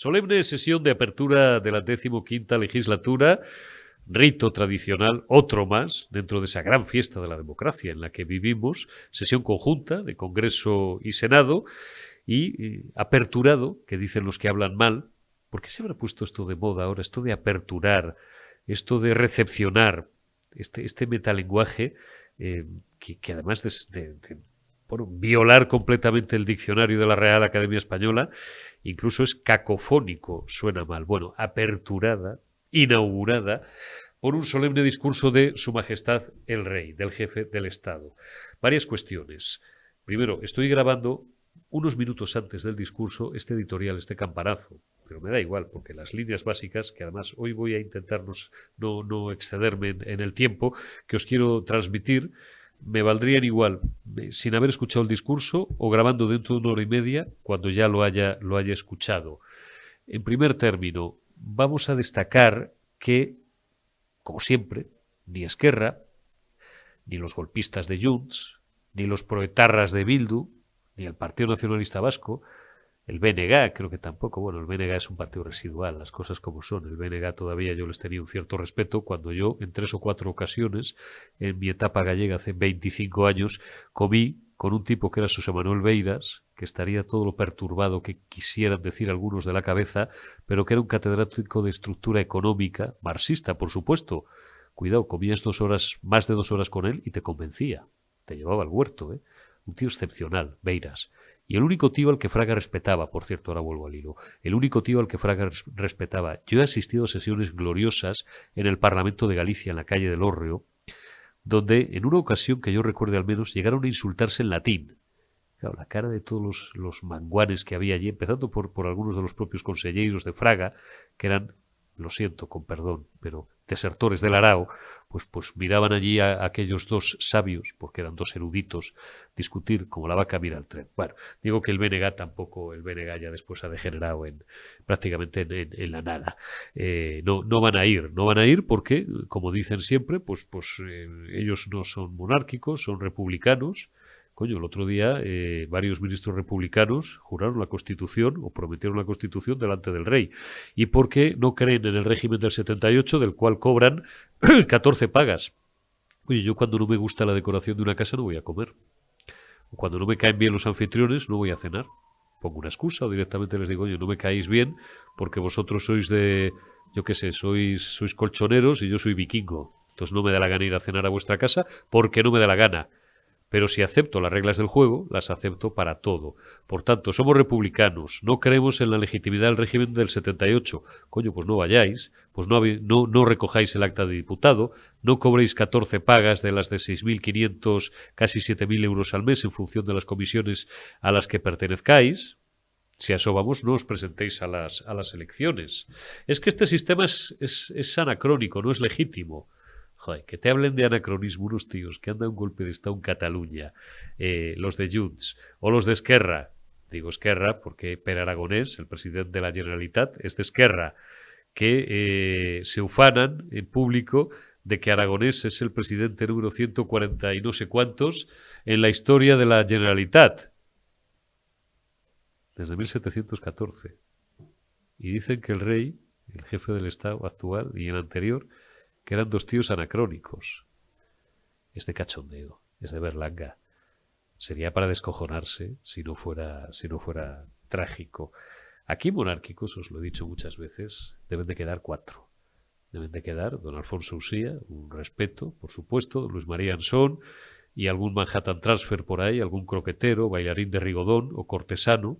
Solemne sesión de apertura de la 15ª legislatura, rito tradicional, otro más, dentro de esa gran fiesta de la democracia en la que vivimos, sesión conjunta de Congreso y Senado, y aperturado, que dicen los que hablan mal. ¿Por qué se habrá puesto esto de moda ahora, esto de aperturar, esto de recepcionar, este metalenguaje que además bueno, violar completamente el diccionario de la Real Academia Española, incluso es cacofónico, suena mal. Bueno, aperturada, inaugurada por un solemne discurso de Su Majestad el Rey, del jefe del Estado. Varias cuestiones. Primero, estoy grabando unos minutos antes del discurso este editorial, este campanazo, pero me da igual, porque las líneas básicas, que además hoy voy a intentar no excederme en el tiempo que os quiero transmitir, me valdrían igual sin haber escuchado el discurso o grabando dentro de 1 hora y media cuando ya lo haya escuchado. En primer término, vamos a destacar que, como siempre, ni Esquerra, ni los golpistas de Junts, ni los proetarras de Bildu, ni el Partido Nacionalista Vasco, el BNG creo que tampoco, bueno, el BNG es un partido residual, las cosas como son, el BNG todavía yo les tenía un cierto respeto cuando yo en 3 o 4 ocasiones en mi etapa gallega hace 25 años comí con un tipo que era José Manuel Beiras, que estaría todo lo perturbado que quisieran decir algunos de la cabeza, pero que era un catedrático de estructura económica, marxista por supuesto. Cuidado, comías 2 horas, más de 2 horas con él y te convencía, te llevaba al huerto, un tío excepcional, Beiras. Y el único tío al que Fraga respetaba, por cierto, ahora vuelvo al hilo, el único tío al que Fraga respetaba. Yo he asistido a sesiones gloriosas en el Parlamento de Galicia, en la calle del Hórreo, donde en una ocasión que yo recuerde al menos llegaron a insultarse en latín. Claro, la cara de todos los manguanes que había allí, empezando por algunos de los propios consejeros de Fraga, que eran, lo siento, con perdón, pero desertores del Arao, pues miraban allí a aquellos dos sabios, porque eran dos eruditos, discutir como la vaca mira el tren. Bueno, digo que el BNG tampoco, el BNG ya después ha degenerado prácticamente en la nada. No van a ir porque, como dicen siempre, ellos no son monárquicos, son republicanos. Coño, el otro día varios ministros republicanos juraron la Constitución o prometieron la Constitución delante del rey. ¿Y por qué no creen en el régimen del 78, del cual cobran 14 pagas? Oye, yo cuando no me gusta la decoración de una casa no voy a comer. O cuando no me caen bien los anfitriones no voy a cenar. Pongo una excusa o directamente les digo, oye, no me caéis bien porque vosotros sois yo qué sé, sois colchoneros y yo soy vikingo. Entonces no me da la gana ir a cenar a vuestra casa porque no me da la gana. Pero si acepto las reglas del juego, las acepto para todo. Por tanto, somos republicanos, no creemos en la legitimidad del régimen del 78. Coño, pues no vayáis, pues no recojáis el acta de diputado, no cobréis 14 pagas de las de 6.500, casi 7.000 euros al mes en función de las comisiones a las que pertenezcáis. Si a eso vamos, no os presentéis a las elecciones. Es que este sistema es anacrónico, no es legítimo. Joder, que te hablen de anacronismo unos tíos que han dado un golpe de Estado en Cataluña, los de Junts o los de Esquerra. Digo Esquerra porque Pere Aragonés, el presidente de la Generalitat, es de Esquerra, que se ufanan en público de que Aragonés es el presidente número 140 y no sé cuántos en la historia de la Generalitat. Desde 1714. Y dicen que el rey, el jefe del Estado actual y el anterior, que eran dos tíos anacrónicos. Es de cachondeo, es de Berlanga. Sería para descojonarse si no fuera trágico. Aquí monárquicos, os lo he dicho muchas veces, deben de quedar 4. Deben de quedar don Alfonso Usía, un respeto, por supuesto, Luis María Ansón y algún Manhattan Transfer por ahí, algún croquetero, bailarín de Rigodón o cortesano,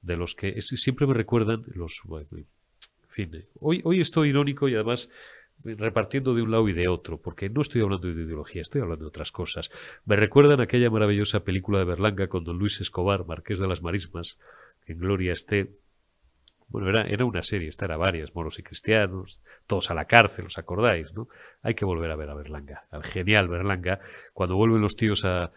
de los que siempre me recuerdan los... Bueno, en fin, hoy estoy irónico y además repartiendo de un lado y de otro, porque no estoy hablando de ideología, estoy hablando de otras cosas. Me recuerdan aquella maravillosa película de Berlanga con don Luis Escobar, Marqués de las Marismas, que en gloria esté. Bueno, era una serie, esta era varias, moros y cristianos, todos a la cárcel, ¿os acordáis? ¿No? Hay que volver a ver a Berlanga, al genial Berlanga, cuando vuelven los tíos a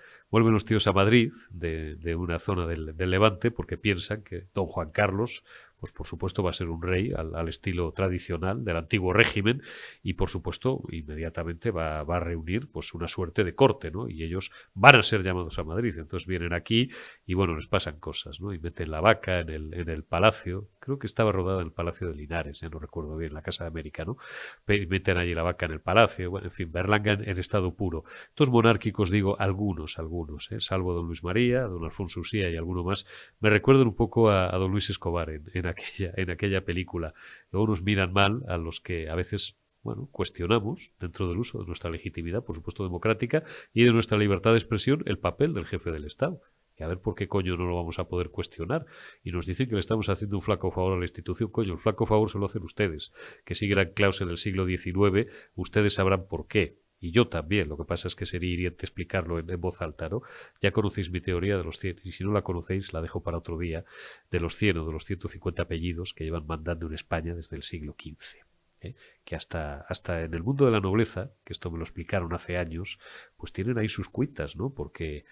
Madrid, de una zona del Levante, porque piensan que don Juan Carlos, pues por supuesto va a ser un rey al estilo tradicional del antiguo régimen y por supuesto inmediatamente va a reunir pues una suerte de corte, ¿no? Y ellos van a ser llamados a Madrid, entonces vienen aquí y bueno, les pasan cosas, ¿no? Y meten la vaca en el palacio, creo que estaba rodada en el Palacio de Linares, ya no recuerdo bien, la Casa de América, ¿no? Meten allí la vaca en el palacio, bueno, en fin, Berlanga en estado puro. Estos monárquicos, digo, algunos, salvo don Luis María, don Alfonso Usía y alguno más, me recuerdan un poco a don Luis Escobar en aquella película. Luego nos miran mal a los que a veces, bueno, cuestionamos, dentro del uso de nuestra legitimidad, por supuesto democrática, y de nuestra libertad de expresión, el papel del jefe del Estado. Y a ver por qué coño no lo vamos a poder cuestionar. Y nos dicen que le estamos haciendo un flaco favor a la institución. Coño, el flaco favor se lo hacen ustedes, que siguen anclados en el siglo XIX. Ustedes sabrán por qué. Y yo también. Lo que pasa es que sería hiriente explicarlo en voz alta, ¿no? Ya conocéis mi teoría de los 100, y si no la conocéis, la dejo para otro día, de los 100 o de los 150 apellidos que llevan mandando en España desde el siglo XV. Que hasta en el mundo de la nobleza, que esto me lo explicaron hace años, pues tienen ahí sus cuitas, ¿no? Porque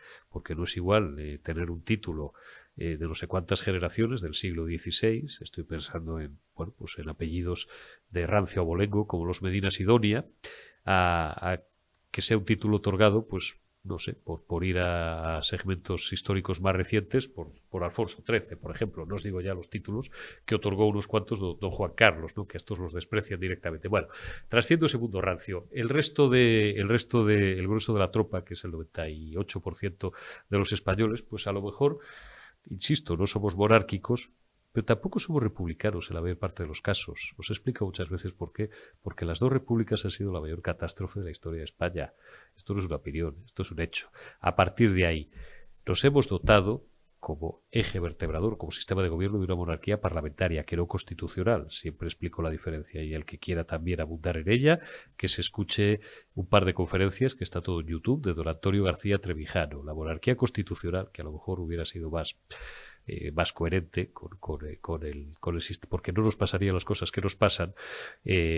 no es igual tener un título de no sé cuántas generaciones del siglo XVI, estoy pensando en, bueno, pues en apellidos de rancio abolengo como los Medina Sidonia, a que sea un título otorgado, pues no sé, por ir a segmentos históricos más recientes, por Alfonso XIII, por ejemplo. No os digo ya los títulos que otorgó unos cuantos don Juan Carlos, ¿no? Que a estos los desprecian directamente. Bueno, trasciendo ese mundo rancio, el grueso de la tropa, que es el 98% de los españoles, pues a lo mejor, insisto, no somos monárquicos, pero tampoco somos republicanos en la mayor parte de los casos. Os explico muchas veces por qué. Porque las dos repúblicas han sido la mayor catástrofe de la historia de España. Esto no es una opinión, esto es un hecho. A partir de ahí, nos hemos dotado como eje vertebrador, como sistema de gobierno, de una monarquía parlamentaria, que no constitucional. Siempre explico la diferencia, y el que quiera también abundar en ella, que se escuche un par de conferencias, que está todo en YouTube, de don Antonio García Trevijano. La monarquía constitucional, que a lo mejor hubiera sido más coherente con el sistema, porque no nos pasarían las cosas que nos pasan,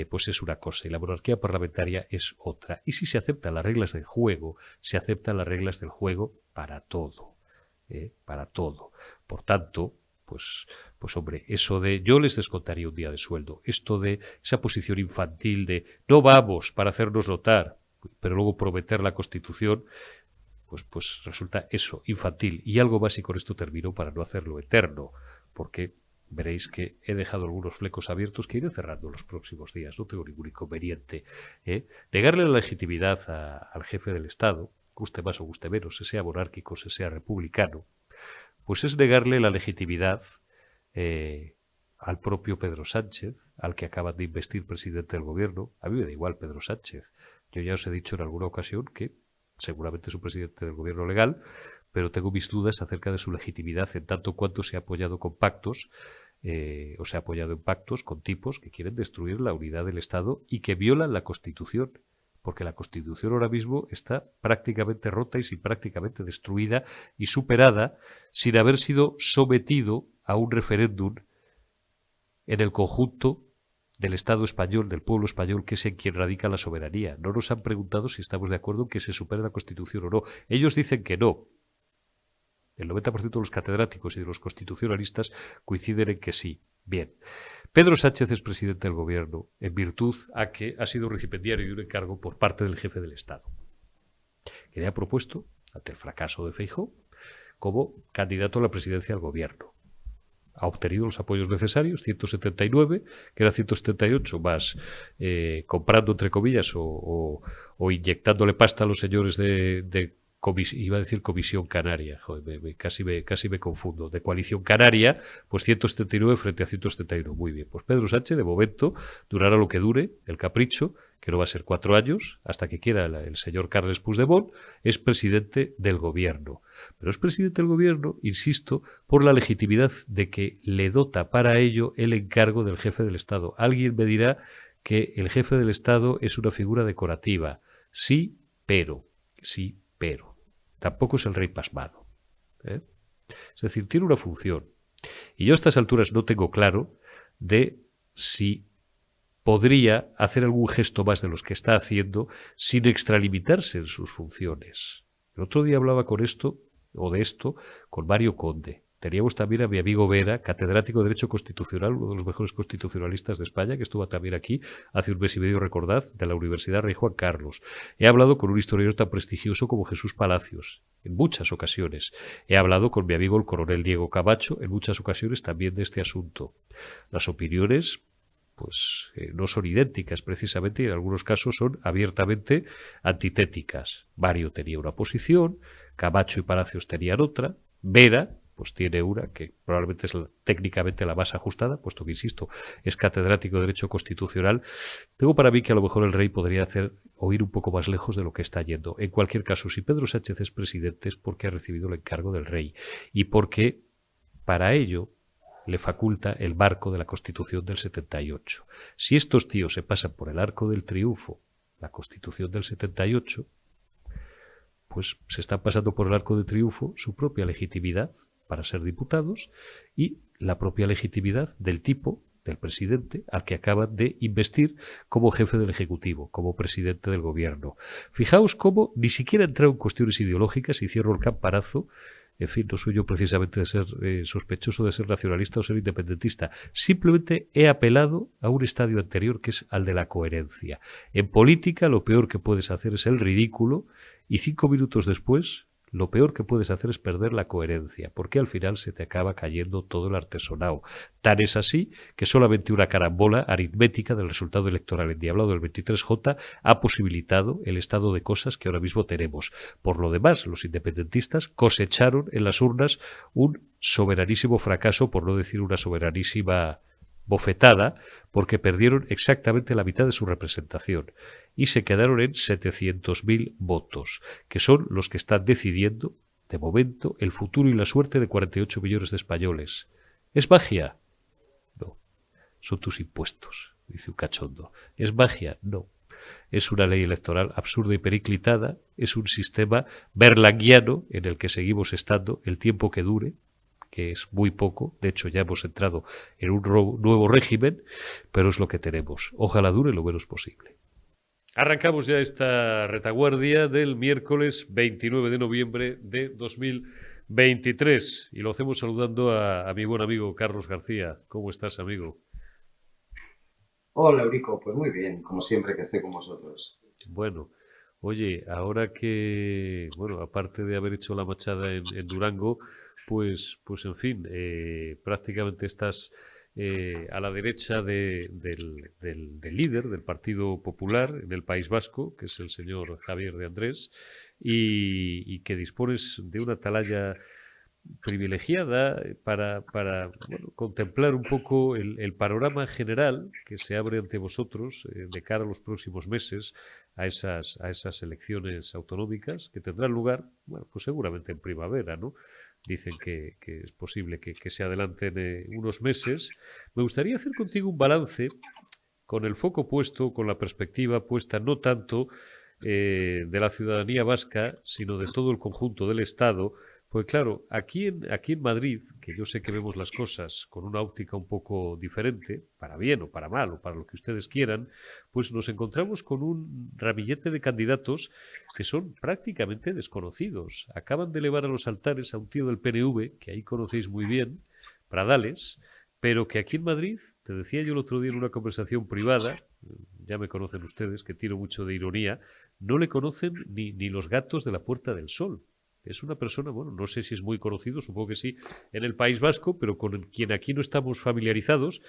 pues es una cosa, y la monarquía parlamentaria es otra. Y si se aceptan las reglas del juego, se aceptan las reglas del juego para todo, para todo. Por tanto, pues hombre, eso de, yo les descontaría un día de sueldo, esto de esa posición infantil de no vamos para hacernos notar, pero luego prometer la Constitución, pues resulta eso, infantil. Y algo más, y con esto termino para no hacerlo eterno, porque veréis que he dejado algunos flecos abiertos que iré cerrando en los próximos días, no tengo ningún inconveniente. Negarle la legitimidad al jefe del Estado, guste más o guste menos, se sea monárquico, se sea republicano, pues es negarle la legitimidad al propio Pedro Sánchez, al que acaban de investir presidente del gobierno. A mí me da igual Pedro Sánchez. Yo ya os he dicho en alguna ocasión que seguramente es un presidente del gobierno legal, pero tengo mis dudas acerca de su legitimidad en tanto cuanto se ha apoyado con pactos, o se ha apoyado en pactos con tipos que quieren destruir la unidad del Estado y que violan la Constitución, porque la Constitución ahora mismo está prácticamente rota y prácticamente destruida y superada sin haber sido sometido a un referéndum en el conjunto del Estado español, del pueblo español, que es en quien radica la soberanía. No nos han preguntado si estamos de acuerdo en que se supere la Constitución o no. Ellos dicen que no. El 90% de los catedráticos y de los constitucionalistas coinciden en que sí. Bien. Pedro Sánchez es presidente del gobierno en virtud a que ha sido recipiendario de un encargo por parte del jefe del Estado, que le ha propuesto, ante el fracaso de Feijóo, como candidato a la presidencia del gobierno. Ha obtenido los apoyos necesarios, 179, que era 178, más comprando, entre comillas, o inyectándole pasta a los señores iba a decir Comisión Canaria, joder, casi me confundo, de Coalición Canaria, pues 179 frente a 171. Muy bien, pues Pedro Sánchez, de momento, durará lo que dure el capricho, que no va a ser 4 años, hasta que quiera el señor Carles Puigdemont, es presidente del gobierno. Pero es presidente del gobierno, insisto, por la legitimidad de que le dota para ello el encargo del jefe del Estado. Alguien me dirá que el jefe del Estado es una figura decorativa. Sí, pero. Tampoco es el rey pasmado. Es decir, tiene una función. Y yo a estas alturas no tengo claro de si podría hacer algún gesto más de los que está haciendo sin extralimitarse en sus funciones. El otro día hablaba de esto con Mario Conde, Teníamos también a mi amigo Vera, catedrático de Derecho Constitucional, uno de los mejores constitucionalistas de España, que estuvo también aquí hace un mes y medio, recordad, de la Universidad Rey Juan Carlos. He hablado con un historiador tan prestigioso como Jesús Palacios, en muchas ocasiones. He hablado con mi amigo el coronel Diego Camacho, en muchas ocasiones también de este asunto. Las opiniones pues no son idénticas precisamente y en algunos casos son abiertamente antitéticas. Mario tenía una posición, Camacho y Palacios tenían otra, Vera pues tiene una que probablemente es técnicamente la más ajustada, puesto que, insisto, es catedrático de Derecho Constitucional. Tengo para mí que a lo mejor el rey podría hacer oír un poco más lejos de lo que está yendo. En cualquier caso, si Pedro Sánchez es presidente es porque ha recibido el encargo del rey y porque para ello le faculta el marco de la Constitución del 78. Si estos tíos se pasan por el arco del triunfo, la Constitución del 78, pues se están pasando por el arco del triunfo su propia legitimidad para ser diputados y la propia legitimidad del tipo, del presidente, al que acaban de investir como jefe del Ejecutivo, como presidente del Gobierno. Fijaos cómo ni siquiera he entrado en cuestiones ideológicas y cierro el campanazo. En fin, no soy yo precisamente de ser sospechoso de ser nacionalista o ser independentista. Simplemente he apelado a un estadio anterior, que es al de la coherencia. En política lo peor que puedes hacer es el ridículo y 5 minutos después lo peor que puedes hacer es perder la coherencia, porque al final se te acaba cayendo todo el artesonado. Tan es así que solamente una carambola aritmética del resultado electoral endiablado del 23J ha posibilitado el estado de cosas que ahora mismo tenemos. Por lo demás, los independentistas cosecharon en las urnas un soberanísimo fracaso, por no decir una soberanísima bofetada, porque perdieron exactamente la mitad de su representación y se quedaron en 700.000 votos, que son los que están decidiendo, de momento, el futuro y la suerte de 48 millones de españoles. ¿Es magia? No. Son tus impuestos, dice un cachondo. ¿Es magia? No. Es una ley electoral absurda y periclitada, es un sistema berlanguiano en el que seguimos estando el tiempo que dure, que es muy poco, de hecho ya hemos entrado en un nuevo régimen, pero es lo que tenemos. Ojalá dure lo menos posible. Arrancamos ya esta retaguardia del miércoles 29 de noviembre de 2023 y lo hacemos saludando a mi buen amigo Carlos García. ¿Cómo estás, amigo? Hola, Eurico, pues muy bien, como siempre que esté con vosotros. Bueno, oye, ahora que, bueno, aparte de haber hecho la machada en Durango, pues en fin, prácticamente estás a la derecha del líder del Partido Popular en el País Vasco, que es el señor Javier de Andrés, y que dispones de una atalaya privilegiada para bueno, contemplar un poco el panorama general que se abre ante vosotros de cara a los próximos meses a esas elecciones autonómicas que tendrán lugar, bueno, pues seguramente en primavera, ¿no? Dicen que es posible que se adelanten unos meses. Me gustaría hacer contigo un balance con el foco puesto, con la perspectiva puesta no tanto de la ciudadanía vasca, sino de todo el conjunto del Estado. Pues claro, aquí en Madrid, que yo sé que vemos las cosas con una óptica un poco diferente, para bien o para mal o para lo que ustedes quieran, pues nos encontramos con un ramillete de candidatos que son prácticamente desconocidos. Acaban de elevar a los altares a un tío del PNV, que ahí conocéis muy bien, Pradales, pero que aquí en Madrid, te decía yo el otro día en una conversación privada, ya me conocen ustedes, que tiro mucho de ironía, no le conocen ni los gatos de la Puerta del Sol. Es una persona, bueno, no sé si es muy conocido, supongo que sí, en el País Vasco, pero con quien aquí no estamos familiarizados.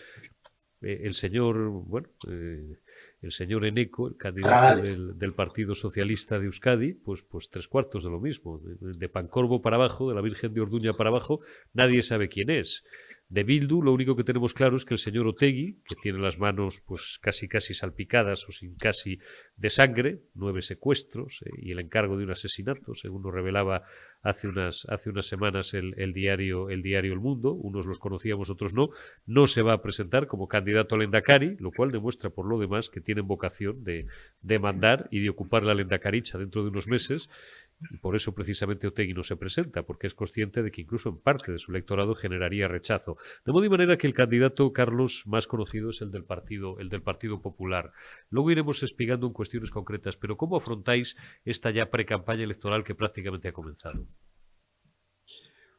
El señor, bueno, el señor Eneco, el candidato Tradales. del Partido Socialista de Euskadi, pues tres cuartos de lo mismo. De Pancorbo para abajo, de la Virgen de Orduña para abajo, nadie sabe quién es. De Bildu, lo único que tenemos claro es que el señor Otegui, que tiene las manos pues casi salpicadas o sin casi de sangre, 9 secuestros y el encargo de un asesinato, según nos revelaba hace unas semanas el diario El Mundo, unos los conocíamos, otros no se va a presentar como candidato al Endacari, lo cual demuestra por lo demás que tienen vocación de mandar y de ocupar la Lendakaricha dentro de unos meses. Y por eso precisamente Otegui no se presenta, porque es consciente de que incluso en parte de su electorado generaría rechazo. De modo y manera que el candidato, Carlos, más conocido es el del Partido Popular. Luego iremos explicando en cuestiones concretas, pero ¿cómo afrontáis esta ya pre-campaña electoral que prácticamente ha comenzado?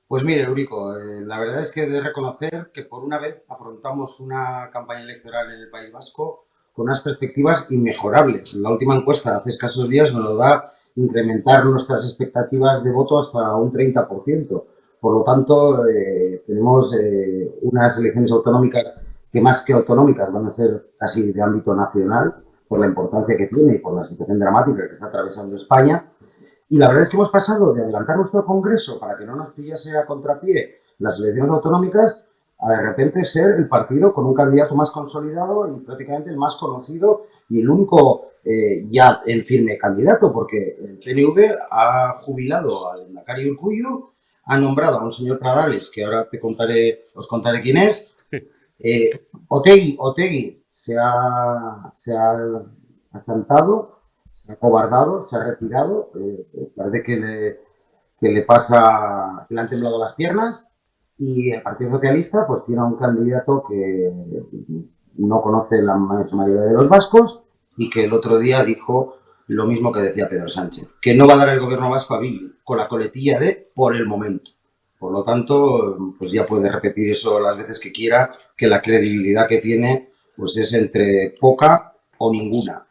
Pues mire, Eurico, la verdad es que he de reconocer que por una vez afrontamos una campaña electoral en el País Vasco con unas perspectivas inmejorables. La última encuesta de hace escasos días nos da incrementar nuestras expectativas de voto hasta un 30%. Por lo tanto, tenemos unas elecciones autonómicas que más que autonómicas van a ser casi de ámbito nacional por la importancia que tiene y por la situación dramática que está atravesando España. Y la verdad es que hemos pasado de adelantar nuestro Congreso para que no nos pillase a contrapié las elecciones autonómicas a de repente ser el partido con un candidato más consolidado y prácticamente el más conocido y el único ya en firme candidato, porque el PNV ha jubilado al Endacari Urkullu, ha nombrado a un señor Pradales, que ahora os contaré quién es. Eh, Otegi se ha achantado, se ha cobardado, se ha retirado, parece que le pasa, que le han temblado las piernas, y el Partido Socialista pues tiene a un candidato que no conoce la mayoría de los vascos y que el otro día dijo lo mismo que decía Pedro Sánchez, que no va a dar el gobierno vasco a Bildu, con la coletilla de por el momento. Por lo tanto, pues ya puede repetir eso las veces que quiera, que la credibilidad que tiene pues es entre poca o ninguna.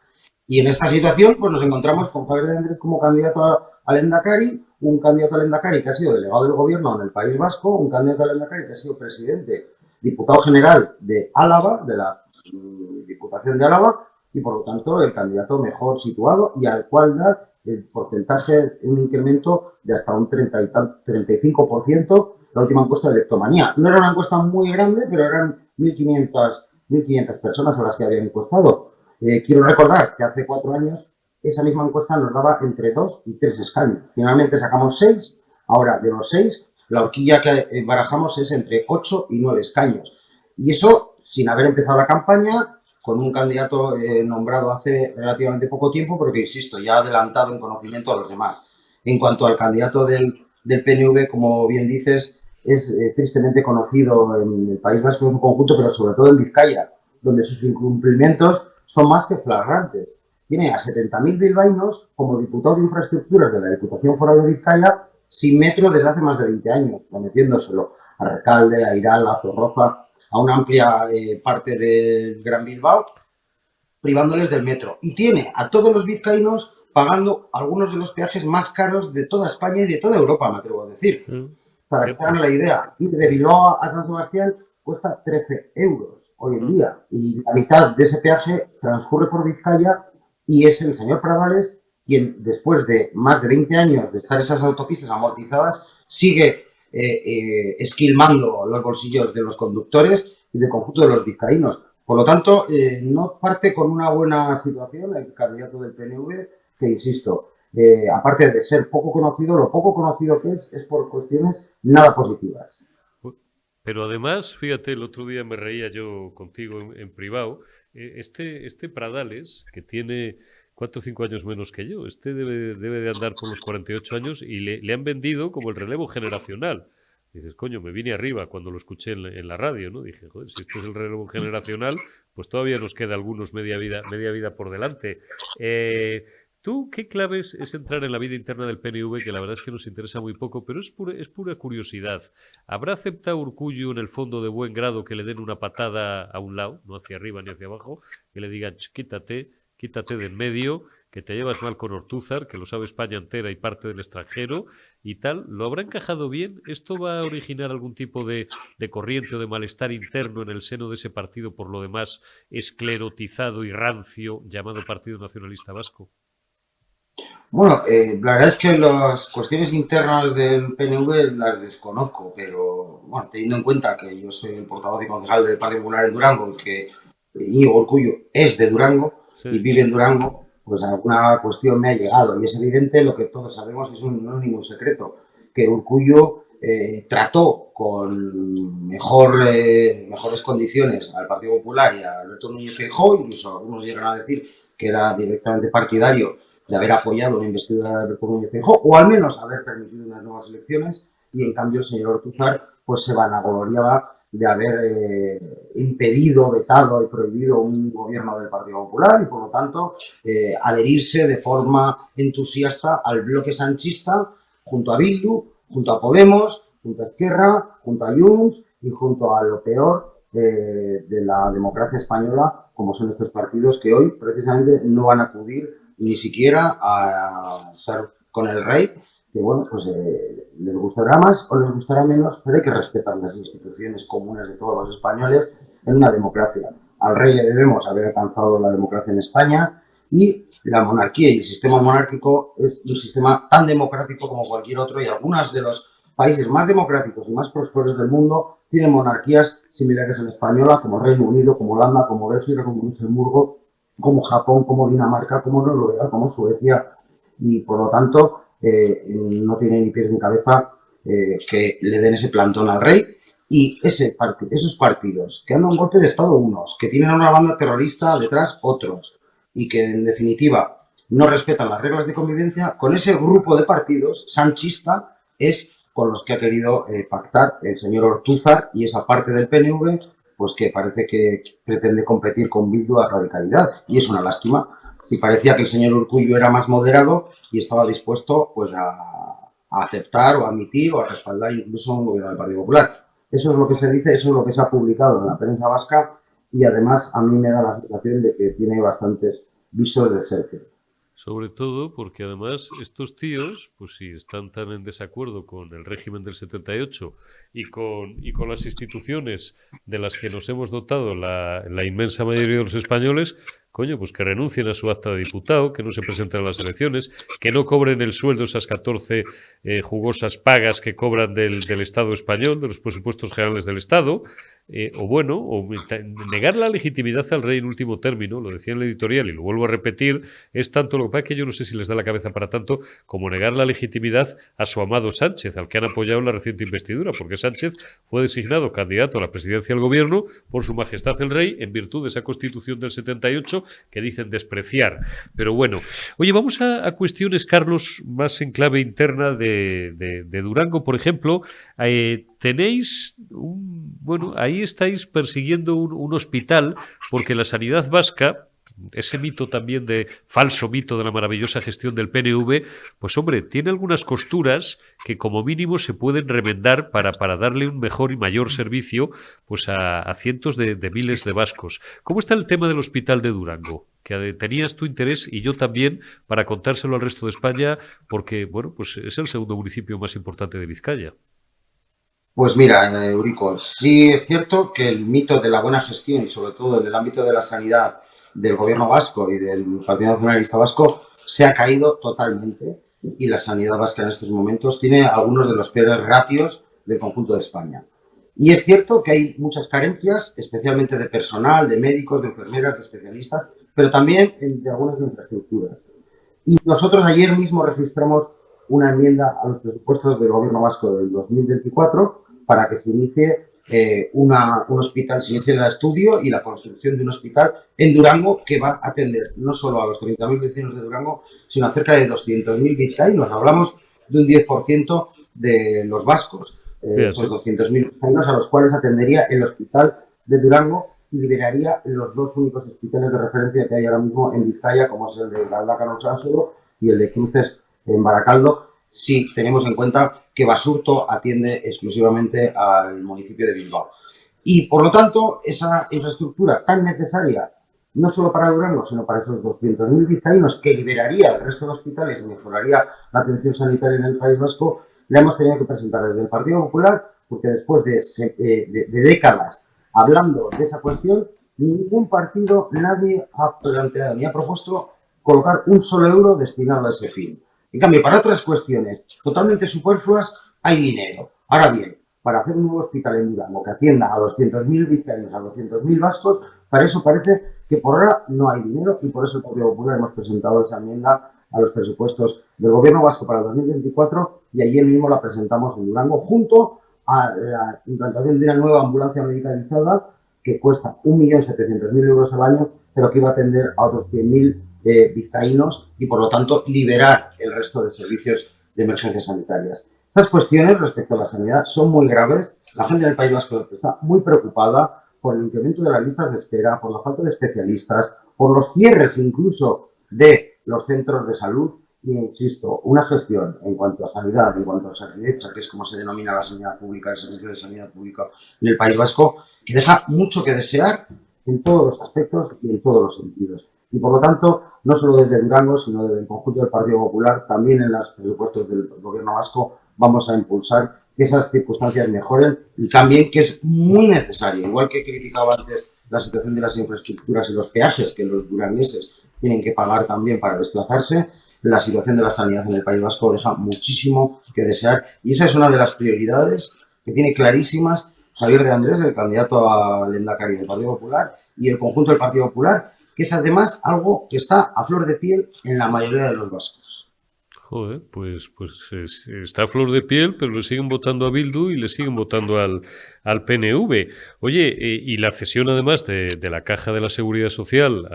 Y en esta situación pues nos encontramos con Javier de Andrés como candidato al Endacari, un candidato al Endacari que ha sido delegado del gobierno en el País Vasco, un candidato al Endacari que ha sido presidente, diputado general de Álava, de la Diputación de Álava, y por lo tanto el candidato mejor situado y al cual da el porcentaje, un incremento de hasta un 35%, la última encuesta de Electomanía. No era una encuesta muy grande, pero eran 1.500 personas a las que habían encuestado. Quiero recordar que hace 4 años esa misma encuesta nos daba entre 2 y 3 escaños. Finalmente sacamos 6, ahora de los 6, la horquilla que barajamos es entre 8 y 9 escaños. Y eso sin haber empezado la campaña, con un candidato nombrado hace relativamente poco tiempo, pero que, insisto, ya ha adelantado en conocimiento a los demás. En cuanto al candidato del PNV, como bien dices, es tristemente conocido en el País Vasco en su conjunto, pero sobre todo en Vizcaya, donde sus incumplimientos son más que flagrantes. Tiene a 70.000 bilbaínos como diputado de infraestructuras de la Diputación Foral de Vizcaya sin metro desde hace más de 20 años, prometiéndoselo a Recalde, a Irala, a Zorroza, a una amplia parte del Gran Bilbao, privándoles del metro. Y tiene a todos los vizcaínos pagando algunos de los peajes más caros de toda España y de toda Europa, me atrevo a decir. Para que se hagan la idea, ir de Bilbao a San Sebastián cuesta 13 euros hoy en día. Y la mitad de ese peaje transcurre por Vizcaya y es el señor Pradales quien, después de más de 20 años de estar esas autopistas amortizadas, sigue esquilmando los bolsillos de los conductores y del conjunto de los vizcaínos. Por lo tanto, no parte con una buena situación el candidato del PNV, que, insisto, aparte de ser poco conocido, lo poco conocido que es por cuestiones nada positivas. Pero además, fíjate, el otro día me reía yo contigo en privado, este Pradales, que tiene 4 o 5 años menos que yo, debe de andar por los 48 años y le han vendido como el relevo generacional. Dices, coño, me vine arriba cuando lo escuché en la radio, ¿no? Dije, joder, si este es el relevo generacional, pues todavía nos queda algunos media vida por delante. ¿Tú qué claves es entrar en la vida interna del PNV, que la verdad es que nos interesa muy poco, pero es pura curiosidad? ¿Habrá aceptado Urkullu en el fondo de buen grado que le den una patada a un lado, no hacia arriba ni hacia abajo, que le digan, quítate de en medio, que te llevas mal con Ortúzar, que lo sabe España entera y parte del extranjero y tal? ¿Lo habrá encajado bien? ¿Esto va a originar algún tipo de corriente o de malestar interno en el seno de ese partido, por lo demás esclerotizado y rancio, llamado Partido Nacionalista Vasco? Bueno, la verdad es que las cuestiones internas del PNV las desconozco, pero bueno, teniendo en cuenta que yo soy el portavoz y concejal del Partido Popular en Durango y que Íñigo Urkullu es de Durango y Sí. vive en Durango, pues alguna cuestión me ha llegado. Y es evidente, lo que todos sabemos, no es ningún secreto, que Urkullu trató con mejores condiciones al Partido Popular y a Alberto Núñez Feijóo, incluso algunos llegan a decir que era directamente partidario de haber apoyado una investidura de Alberto Núñez Feijóo, o al menos haber permitido unas nuevas elecciones, y en cambio el señor Ortúzar pues se vanagloriaba de haber impedido, vetado y prohibido un gobierno del Partido Popular y por lo tanto adherirse de forma entusiasta al bloque sanchista junto a Bildu, junto a Podemos, junto a Esquerra, junto a Junts y junto a lo peor de la democracia española, como son estos partidos que hoy precisamente no van a acudir ni siquiera a estar con el rey, que bueno, pues les gustará más o les gustará menos, pero hay que respetar las instituciones comunes de todos los españoles en una democracia. Al rey le debemos haber alcanzado la democracia en España y la monarquía y el sistema monárquico es un sistema tan democrático como cualquier otro y algunos de los países más democráticos y más prósperos del mundo tienen monarquías similares a la española, como Reino Unido, como Holanda, como Bélgica, como Luxemburgo, como Japón, como Dinamarca, como Noruega, como Suecia, y por lo tanto no tiene ni pies ni cabeza que le den ese plantón al rey. Y esos partidos que han dado un golpe de Estado unos, que tienen a una banda terrorista detrás otros, y que en definitiva no respetan las reglas de convivencia, con ese grupo de partidos sanchista es con los que ha querido pactar el señor Ortúzar y esa parte del PNV, pues que parece que pretende competir con Bildu a radicalidad, y es una lástima. Si parecía que el señor Urkullu era más moderado y estaba dispuesto pues a aceptar o a admitir o a respaldar incluso un gobierno del Partido Popular. Eso es lo que se dice, eso es lo que se ha publicado en la prensa vasca y además a mí me da la sensación de que tiene bastantes visos de ser cierto. Sobre todo porque además estos tíos, pues si están tan en desacuerdo con el régimen del 78 y con las instituciones de las que nos hemos dotado la inmensa mayoría de los españoles, coño, pues que renuncien a su acta de diputado, que no se presenten a las elecciones, que no cobren el sueldo esas 14 jugosas pagas que cobran del Estado español, de los presupuestos generales del Estado, o negar la legitimidad al rey en último término, lo decía en la editorial y lo vuelvo a repetir, es tanto lo que pasa que yo no sé si les da la cabeza para tanto como negar la legitimidad a su amado Sánchez, al que han apoyado en la reciente investidura, porque Sánchez fue designado candidato a la presidencia del gobierno por su majestad el rey en virtud de esa constitución del 78 que dicen despreciar. Pero bueno, oye, vamos a cuestiones, Carlos, más en clave interna de Durango, por ejemplo. Tenéis bueno, ahí estáis persiguiendo un hospital porque la sanidad vasca, ese mito también falso mito de la maravillosa gestión del PNV, pues hombre, tiene algunas costuras que como mínimo se pueden remendar para darle un mejor y mayor servicio pues a cientos de miles de vascos. ¿Cómo está el tema del hospital de Durango? Que tenías tu interés y yo también para contárselo al resto de España porque, bueno, pues es el segundo municipio más importante de Vizcaya. Pues mira, Eurico, sí es cierto que el mito de la buena gestión, y sobre todo en el ámbito de la sanidad del gobierno vasco y del Partido Nacionalista Vasco, se ha caído totalmente y la sanidad vasca en estos momentos tiene algunos de los peores ratios del conjunto de España. Y es cierto que hay muchas carencias, especialmente de personal, de médicos, de enfermeras, de especialistas, pero también de algunas infraestructuras. Y nosotros ayer mismo registramos una enmienda a los presupuestos del gobierno vasco del 2024 para que se inicie un hospital, se inicie el estudio y la construcción de un hospital en Durango que va a atender no solo a los 30.000 vecinos de Durango, sino a cerca de 200.000 vizcaínos. Hablamos de un 10% de los vascos, esos 200.000 vizcaínos a los cuales atendería el hospital de Durango y liberaría los dos únicos hospitales de referencia que hay ahora mismo en Vizcaya, como es el de Galdakao Sasolo y el de Cruces en Baracaldo, si tenemos en cuenta que Basurto atiende exclusivamente al municipio de Bilbao. Y, por lo tanto, esa infraestructura tan necesaria, no solo para Durango, sino para esos 200.000 vizcaínos, que liberaría el resto de hospitales y mejoraría la atención sanitaria en el País Vasco, la hemos tenido que presentar desde el Partido Popular, porque después de décadas hablando de esa cuestión, ningún partido, nadie ha planteado ni ha propuesto colocar un solo euro destinado a ese fin. En cambio, para otras cuestiones totalmente superfluas hay dinero. Ahora bien, para hacer un nuevo hospital en Durango que atienda a 200.000 vizcaínos, a 200.000 vascos, para eso parece que por ahora no hay dinero y por eso el Partido Popular hemos presentado esa enmienda a los presupuestos del Gobierno vasco para el 2024 y ayer mismo la presentamos en Durango junto a la implantación de una nueva ambulancia medicalizada que cuesta 1.700.000 euros al año, pero que iba a atender a otros 100.000 vizcaínos y, por lo tanto, liberar el resto de servicios de emergencias sanitarias. Estas cuestiones respecto a la sanidad son muy graves. La gente del País Vasco está muy preocupada por el incremento de las listas de espera, por la falta de especialistas, por los cierres incluso de los centros de salud Y insisto, una gestión en cuanto a sanidad, en cuanto a sanidad, que es como se denomina la sanidad pública, el servicio de sanidad pública en el País Vasco, que deja mucho que desear en todos los aspectos y en todos los sentidos. Y por lo tanto, no solo desde Durango, sino desde el conjunto del Partido Popular, también en los presupuestos del Gobierno vasco vamos a impulsar que esas circunstancias mejoren y cambien, que es muy necesario. Igual que criticaba antes la situación de las infraestructuras y los peajes que los durangueses tienen que pagar también para desplazarse, la situación de la sanidad en el País Vasco deja muchísimo que desear y esa es una de las prioridades que tiene clarísimas Javier de Andrés, el candidato a Lehendakari del Partido Popular, y el conjunto del Partido Popular, que es además algo que está a flor de piel en la mayoría de los vascos. Joder, pues está a flor de piel, pero le siguen votando a Bildu y le siguen votando al PNV. Oye, y la cesión además de la Caja de la Seguridad Social,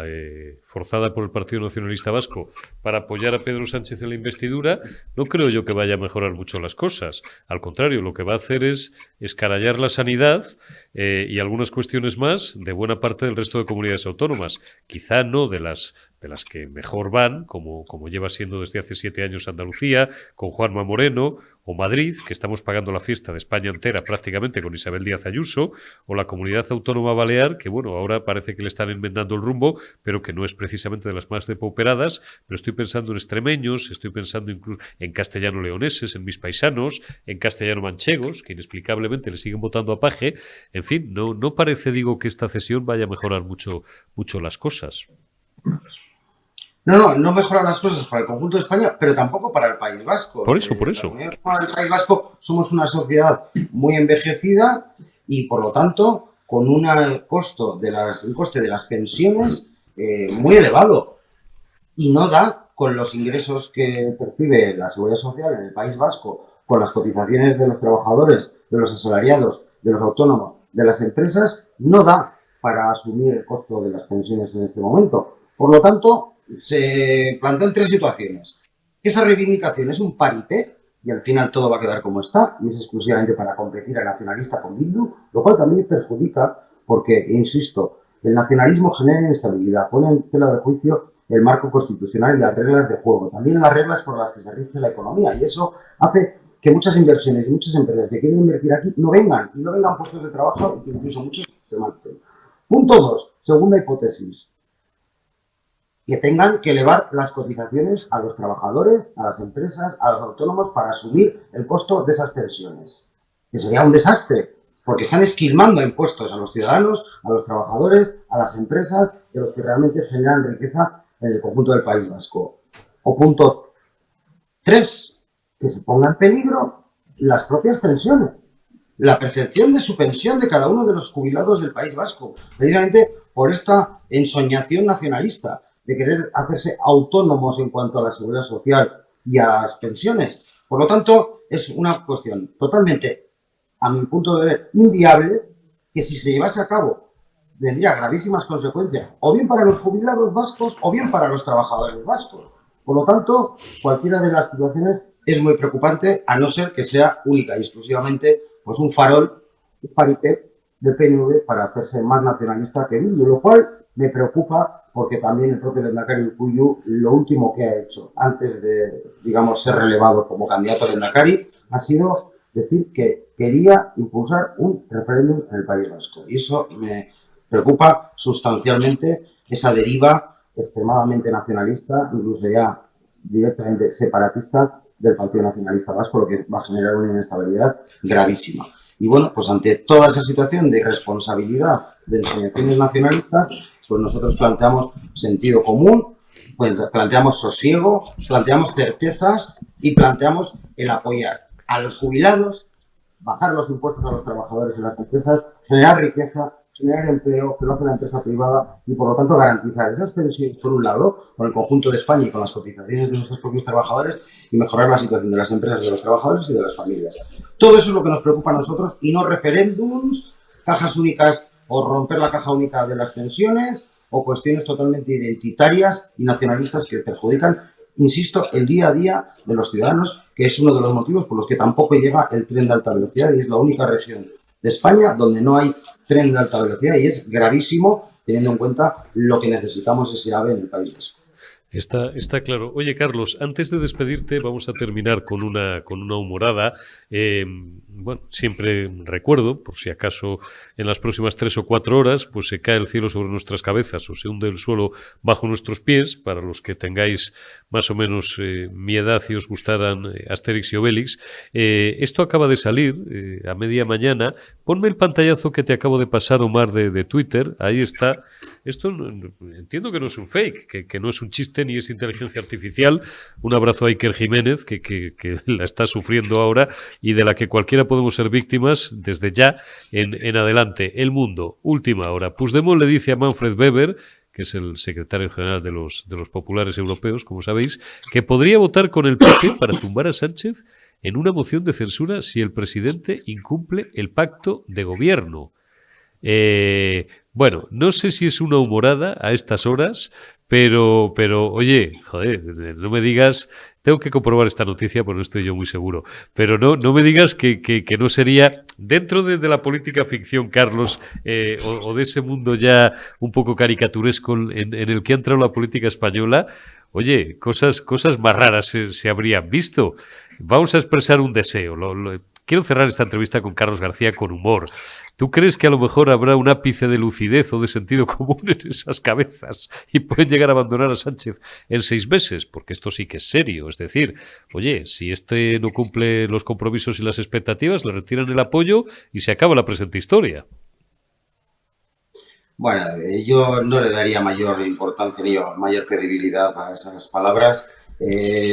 forzada por el Partido Nacionalista Vasco, para apoyar a Pedro Sánchez en la investidura, no creo yo que vaya a mejorar mucho las cosas. Al contrario, lo que va a hacer es escarallar la sanidad y algunas cuestiones más de buena parte del resto de comunidades autónomas. Quizá no de las que mejor van, como lleva siendo desde hace 7 años Andalucía, con Juanma Moreno, o Madrid, que estamos pagando la fiesta de España entera prácticamente con Isabel Díaz Ayuso, o la Comunidad Autónoma Balear, que bueno, ahora parece que le están enmendando el rumbo, pero que no es precisamente de las más depauperadas, pero estoy pensando en extremeños, estoy pensando incluso en castellano-leoneses, en mis paisanos, en castellano-manchegos, que inexplicablemente le siguen votando a Paje. En fin, no parece, digo, que esta cesión vaya a mejorar mucho las cosas. No mejora las cosas para el conjunto de España, pero tampoco para el País Vasco. Por eso. Para el País Vasco somos una sociedad muy envejecida y, por lo tanto, con un coste de las pensiones muy elevado. Y no da con los ingresos que percibe la Seguridad Social en el País Vasco, con las cotizaciones de los trabajadores, de los asalariados, de los autónomos, de las empresas, no da para asumir el costo de las pensiones en este momento. Por lo tanto, se plantean 3 situaciones. Esa reivindicación es un paripé y al final todo va a quedar como está y es exclusivamente para competir al nacionalista con Bildu, lo cual también perjudica porque, insisto, el nacionalismo genera inestabilidad, pone en tela de juicio el marco constitucional y las reglas de juego, también las reglas por las que se rige la economía y eso hace que muchas inversiones y muchas empresas que quieren invertir aquí no vengan puestos de trabajo y que incluso muchos se marchen. Punto 2, segunda hipótesis, que tengan que elevar las cotizaciones a los trabajadores, a las empresas, a los autónomos para asumir el costo de esas pensiones. Que sería un desastre, porque están esquilmando impuestos a los ciudadanos, a los trabajadores, a las empresas, de los que realmente generan riqueza en el conjunto del País Vasco. O punto 3, que se ponga en peligro las propias pensiones. La percepción de su pensión de cada uno de los jubilados del País Vasco, precisamente por esta ensoñación nacionalista de querer hacerse autónomos en cuanto a la seguridad social y a las pensiones. Por lo tanto, es una cuestión totalmente, a mi punto de ver, inviable, que si se llevase a cabo tendría gravísimas consecuencias, o bien para los jubilados vascos, o bien para los trabajadores vascos. Por lo tanto, cualquiera de las situaciones es muy preocupante, a no ser que sea única y exclusivamente pues un farol, un paripé del PNV para hacerse más nacionalista que Bildu, lo cual me preocupa porque también el propio Lehendakari Urkullu lo último que ha hecho antes de, digamos, ser relevado como candidato a Lehendakari ha sido decir que quería impulsar un referéndum en el País Vasco. Y eso me preocupa sustancialmente, esa deriva extremadamente nacionalista, incluso ya directamente separatista del Partido Nacionalista Vasco, lo que va a generar una inestabilidad gravísima. Y bueno, pues ante toda esa situación de irresponsabilidad de ensoñaciones nacionalistas, pues nosotros planteamos sentido común, pues planteamos sosiego, planteamos certezas y planteamos el apoyar a los jubilados, bajar los impuestos a los trabajadores y las empresas, generar riqueza, generar empleo, que lo hace la empresa privada y por lo tanto garantizar esas pensiones por un lado, con el conjunto de España y con las cotizaciones de nuestros propios trabajadores y mejorar la situación de las empresas, de los trabajadores y de las familias. Todo eso es lo que nos preocupa a nosotros y no referéndums, cajas únicas o romper la caja única de las pensiones o cuestiones totalmente identitarias y nacionalistas que perjudican, insisto, el día a día de los ciudadanos, que es uno de los motivos por los que tampoco llega el tren de alta velocidad y es la única región de España donde no hay tren de alta velocidad y es gravísimo teniendo en cuenta lo que necesitamos ese AVE en el País Vasco. Está claro. Oye, Carlos, antes de despedirte, vamos a terminar con una humorada. Bueno, siempre recuerdo, por si acaso en las próximas 3 o 4 horas, pues se cae el cielo sobre nuestras cabezas o se hunde el suelo bajo nuestros pies, para los que tengáis más o menos mi edad y os gustaran Asterix y Obelix. Esto acaba de salir a media mañana. Ponme el pantallazo que te acabo de pasar, Omar, de Twitter. Ahí está. Esto entiendo que no es un fake, que no es un chiste ni es inteligencia artificial. Un abrazo a Iker Jiménez, que la está sufriendo ahora y de la que cualquiera podemos ser víctimas desde ya en adelante. El Mundo, última hora. Puigdemont le dice a Manfred Weber, que es el secretario general de los populares europeos, como sabéis, que podría votar con el PP para tumbar a Sánchez en una moción de censura si el presidente incumple el pacto de gobierno. Bueno, no sé si es una humorada a estas horas, pero, oye, joder, no me digas, tengo que comprobar esta noticia porque no estoy yo muy seguro, pero no me digas que no sería, dentro de la política ficción, Carlos, o de ese mundo ya un poco caricaturesco en el que ha entrado la política española, oye, cosas más raras se habrían visto. Vamos a expresar un deseo. Quiero cerrar esta entrevista con Carlos García con humor. ¿Tú crees que a lo mejor habrá un ápice de lucidez o de sentido común en esas cabezas y pueden llegar a abandonar a Sánchez en 6 meses? Porque esto sí que es serio. Es decir, oye, si este no cumple los compromisos y las expectativas, le retiran el apoyo y se acaba la presente historia. Bueno, yo no le daría mayor importancia ni mayor credibilidad a esas palabras.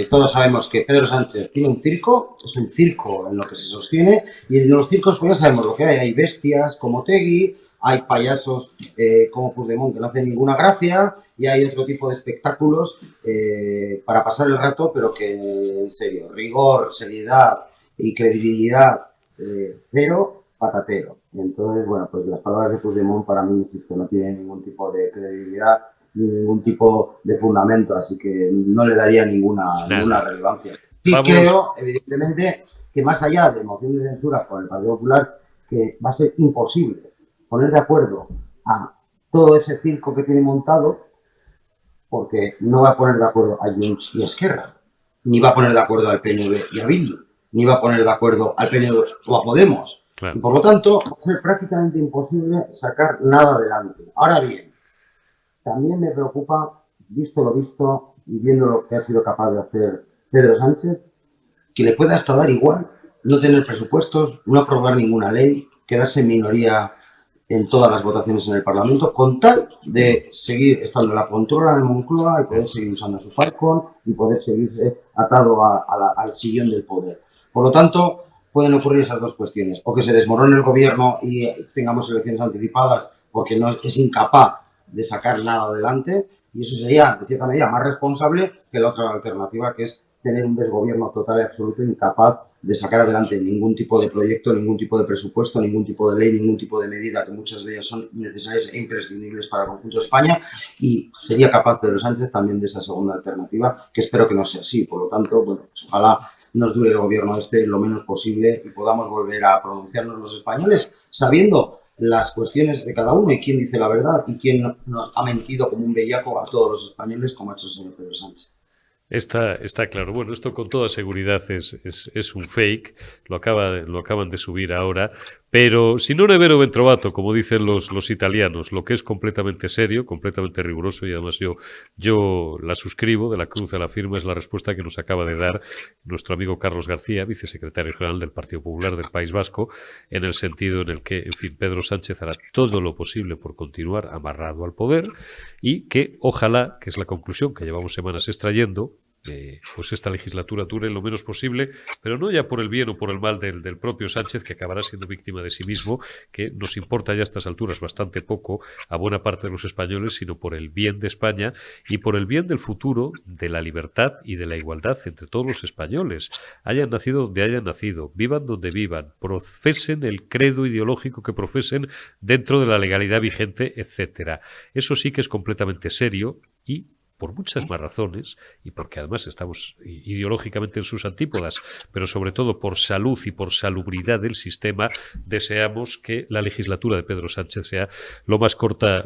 Todos sabemos que Pedro Sánchez tiene un circo, es un circo en lo que se sostiene, y en los circos pues ya sabemos lo que hay. Hay bestias como Tegui, hay payasos como Puigdemont que no hacen ninguna gracia, y hay otro tipo de espectáculos para pasar el rato, pero que en serio, rigor, seriedad y credibilidad cero, patatero. Entonces, bueno, pues las palabras de Puigdemont para mí, insisto, no tienen ningún tipo de credibilidad, ningún tipo de fundamento, así que no le daría ninguna relevancia. Sí Vamos. creo, evidentemente, que más allá de moción de censura por el Partido Popular, que va a ser imposible poner de acuerdo a todo ese circo que tiene montado, porque no va a poner de acuerdo a Junts y a Esquerra, ni va a poner de acuerdo al PNV y a Bildu, ni va a poner de acuerdo al PNV o a Podemos. Claro. Y por lo tanto, va a ser prácticamente imposible sacar nada adelante. Ahora bien, también me preocupa, visto lo visto y viendo lo que ha sido capaz de hacer Pedro Sánchez, que le pueda hasta dar igual no tener presupuestos, no aprobar ninguna ley, quedarse en minoría en todas las votaciones en el Parlamento, con tal de seguir estando en la poltrona de Moncloa y poder seguir usando su Falcon y poder seguir atado al sillón del poder. Por lo tanto, pueden ocurrir esas dos cuestiones, o que se desmorone el gobierno y tengamos elecciones anticipadas porque no es incapaz de sacar nada adelante, y eso sería, de cierta medida, más responsable que la otra alternativa, que es tener un desgobierno total y absoluto, incapaz de sacar adelante ningún tipo de proyecto, ningún tipo de presupuesto, ningún tipo de ley, ningún tipo de medida, que muchas de ellas son necesarias e imprescindibles para el conjunto de España, y sería capaz Pedro Sánchez también de esa segunda alternativa, que espero que no sea así. Por lo tanto, bueno, pues ojalá nos dure el gobierno lo menos posible y podamos volver a pronunciarnos los españoles sabiendo las cuestiones de cada uno y quién dice la verdad y quién nos ha mentido como un bellaco a todos los españoles, como ha hecho el señor Pedro Sánchez. Está claro. Bueno, esto con toda seguridad es un fake, lo acaban de subir ahora, pero si non è vero ben trovato, como dicen los italianos, lo que es completamente serio, completamente riguroso, y además yo la suscribo, de la cruz a la firma, es la respuesta que nos acaba de dar nuestro amigo Carlos García, vicesecretario general del Partido Popular del País Vasco, en el sentido en el que, en fin, Pedro Sánchez hará todo lo posible por continuar amarrado al poder y que ojalá, que es la conclusión que llevamos semanas extrayendo, pues esta legislatura dure lo menos posible, pero no ya por el bien o por el mal del propio Sánchez, que acabará siendo víctima de sí mismo, que nos importa ya a estas alturas bastante poco a buena parte de los españoles, sino por el bien de España y por el bien del futuro, de la libertad y de la igualdad entre todos los españoles, hayan nacido donde hayan nacido, vivan donde vivan, profesen el credo ideológico que profesen dentro de la legalidad vigente, etcétera. Eso sí que es completamente serio y por muchas más razones, y porque además estamos ideológicamente en sus antípodas, pero sobre todo por salud y por salubridad del sistema, deseamos que la legislatura de Pedro Sánchez sea lo más corta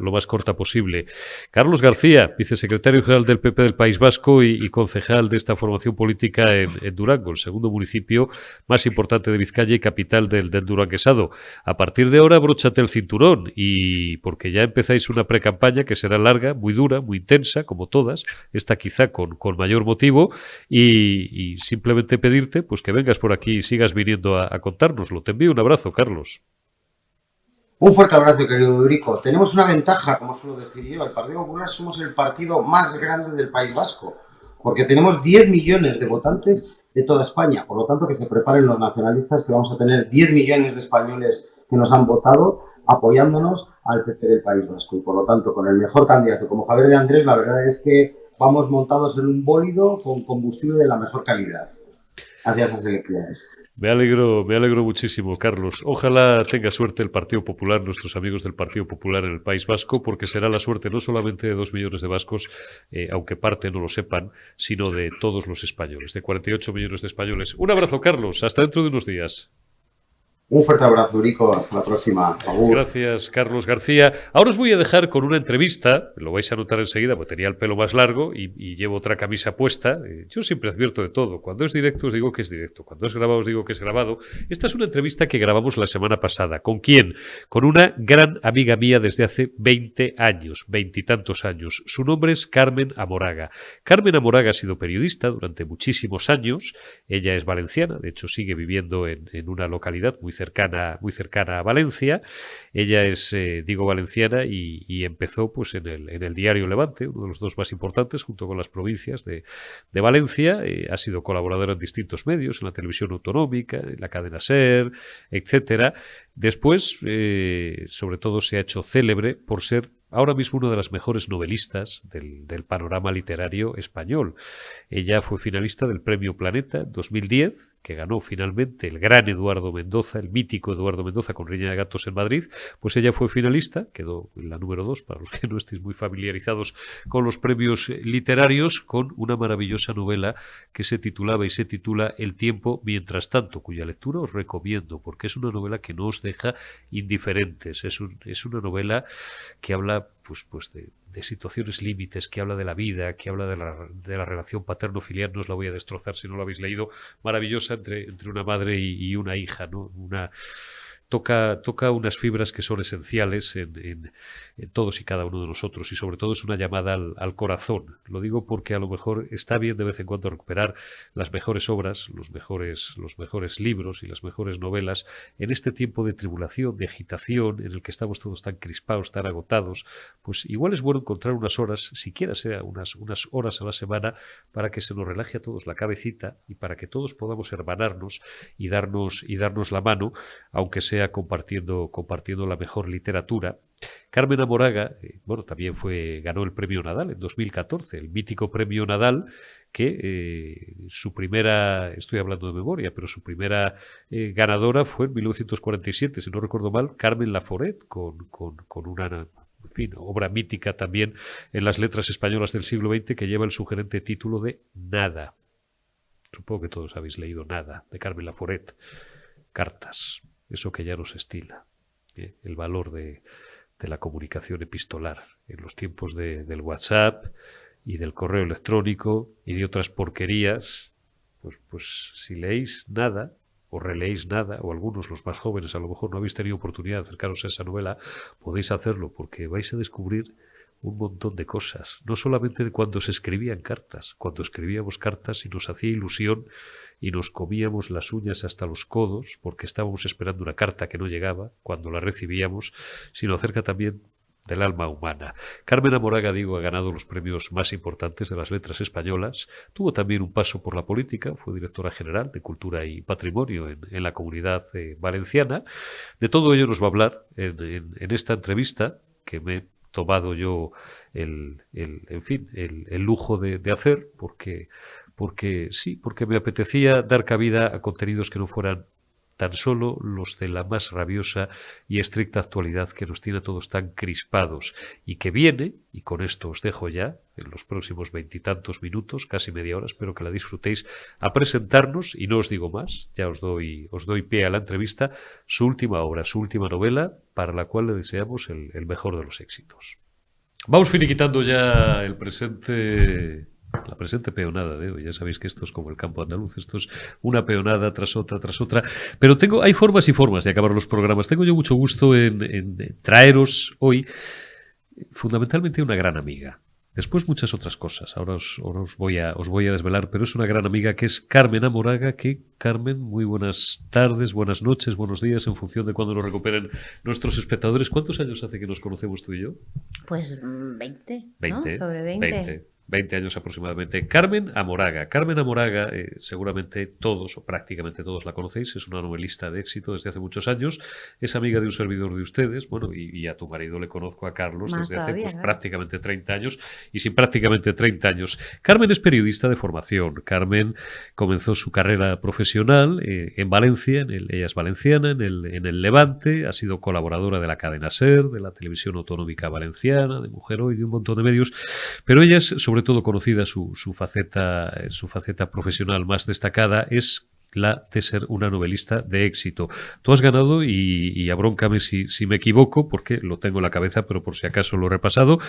posible. Carlos García, vicesecretario general del PP del País Vasco y concejal de esta formación política en Durango, el segundo municipio más importante de Vizcaya y capital del duranguesado. A partir de ahora, bróchate el cinturón, y porque ya empezáis una precampaña que será larga, muy dura, muy intensa, como todas, esta quizá con mayor motivo, y simplemente pedirte pues que vengas por aquí y sigas viniendo a contárnoslo. Te envío un abrazo, Carlos. Un fuerte abrazo, querido Eurico. Tenemos una ventaja, como suelo decir yo. El Partido Popular somos el partido más grande del País Vasco, porque tenemos 10 millones de votantes de toda España. Por lo tanto, que se preparen los nacionalistas, que vamos a tener 10 millones de españoles que nos han votado apoyándonos al PP del País Vasco. Y por lo tanto, con el mejor candidato como Javier de Andrés, la verdad es que vamos montados en un bólido con combustible de la mejor calidad hacia esas elecciones. Me alegro muchísimo, Carlos. Ojalá tenga suerte el Partido Popular, nuestros amigos del Partido Popular en el País Vasco, porque será la suerte no solamente de 2 millones de vascos, aunque parte no lo sepan, sino de todos los españoles, de 48 millones de españoles. Un abrazo, Carlos. Hasta dentro de unos días. Un fuerte abrazo, Eurico. Hasta la próxima. Gracias, Carlos García. Ahora os voy a dejar con una entrevista, lo vais a notar enseguida, porque tenía el pelo más largo y llevo otra camisa puesta. Yo siempre advierto de todo. Cuando es directo os digo que es directo. Cuando es grabado os digo que es grabado. Esta es una entrevista que grabamos la semana pasada. ¿Con quién? Con una gran amiga mía desde hace 20 años, 20 y tantos años. Su nombre es Carmen Amoraga. Carmen Amoraga ha sido periodista durante muchísimos años. Ella es valenciana, de hecho sigue viviendo en una localidad muy cercana a Valencia. Ella es, digo, valenciana y empezó pues en el diario Levante, uno de los dos más importantes, junto con las provincias de Valencia. Ha sido colaboradora en distintos medios, en la televisión autonómica, en la cadena SER, etcétera. Después, sobre todo, se ha hecho célebre por ser ahora mismo una de las mejores novelistas del panorama literario español. Ella fue finalista del Premio Planeta en 2010, que ganó finalmente el gran Eduardo Mendoza, el mítico Eduardo Mendoza con Riña de Gatos en Madrid. Pues ella fue finalista, quedó en la número 2, para los que no estéis muy familiarizados con los premios literarios, con una maravillosa novela que se titulaba y se titula El tiempo mientras tanto, cuya lectura os recomiendo, porque es una novela que no os deja indiferentes. Es una novela que habla pues de situaciones límites, que habla de la vida, que habla de la relación paterno-filial. No os la voy a destrozar si no la habéis leído, maravillosa entre una madre y una hija, ¿no? Toca unas fibras que son esenciales en todos y cada uno de nosotros, y sobre todo es una llamada al corazón. Lo digo porque a lo mejor está bien de vez en cuando recuperar las mejores obras, los mejores libros y las mejores novelas en este tiempo de tribulación, de agitación, en el que estamos todos tan crispados, tan agotados. Pues igual es bueno encontrar unas horas, siquiera sea unas horas a la semana, para que se nos relaje a todos la cabecita y para que todos podamos hermanarnos y darnos la mano, aunque sea compartiendo la mejor literatura. Carmen Amoraga, también ganó el premio Nadal en 2014, el mítico premio Nadal, que su primera, estoy hablando de memoria, pero su primera ganadora fue en 1947, si no recuerdo mal, Carmen Laforet, con una, en fin, obra mítica también en las letras españolas del siglo XX, que lleva el sugerente título de Nada. Supongo que todos habéis leído Nada, de Carmen Laforet. Cartas, eso que ya nos estila, el valor de la comunicación epistolar en los tiempos del WhatsApp y del correo electrónico y de otras porquerías. Pues si leéis Nada o releéis Nada, o algunos, los más jóvenes, a lo mejor no habéis tenido oportunidad de acercaros a esa novela, podéis hacerlo, porque vais a descubrir un montón de cosas, no solamente de cuando se escribían cartas, cuando escribíamos cartas y nos hacía ilusión y nos comíamos las uñas hasta los codos porque estábamos esperando una carta que no llegaba cuando la recibíamos, sino acerca también del alma humana. Carmen Amoraga, digo, ha ganado los premios más importantes de las letras españolas. Tuvo también un paso por la política, fue directora general de Cultura y Patrimonio en la Comunidad Valenciana. De todo ello nos va a hablar en esta entrevista, que me he tomado yo el lujo de hacer, porque me apetecía dar cabida a contenidos que no fueran tan solo los de la más rabiosa y estricta actualidad que nos tiene a todos tan crispados, y que viene, y con esto os dejo ya, en los próximos 20 y tantos minutos, casi media hora, espero que la disfrutéis, a presentarnos, y no os digo más, ya os doy pie a la entrevista, su última obra, su última novela, para la cual le deseamos el mejor de los éxitos. Vamos finiquitando ya el presente... La presente peonada de hoy. Ya sabéis que esto es como el campo andaluz, esto es una peonada tras otra, tras otra. Pero hay formas y formas de acabar los programas. Tengo yo mucho gusto en traeros hoy fundamentalmente una gran amiga. Después muchas otras cosas. Ahora os voy a desvelar, pero es una gran amiga que es Carmen Amoraga, que, Carmen, muy buenas tardes, buenas noches, buenos días, en función de cuándo nos recuperen nuestros espectadores. ¿Cuántos años hace que nos conocemos tú y yo? Pues 20, 20, ¿no? Sobre 20. 20 años aproximadamente. Carmen Amoraga. Carmen Amoraga, seguramente todos o prácticamente todos la conocéis, es una novelista de éxito desde hace muchos años, es amiga de un servidor de ustedes, bueno, y a tu marido le conozco, a Carlos, Más desde todavía, hace ¿no? prácticamente 30 años, y sin prácticamente 30 años. Carmen es periodista de formación. Carmen comenzó su carrera profesional en Valencia, ella es valenciana, en el Levante, ha sido colaboradora de la cadena SER, de la Televisión Autonómica Valenciana, de Mujer Hoy, de un montón de medios, pero ella es sobre todo conocida, su faceta profesional más destacada es la de ser una novelista de éxito. Tú has ganado, y abróncame si me equivoco, porque lo tengo en la cabeza, pero por si acaso lo he repasado,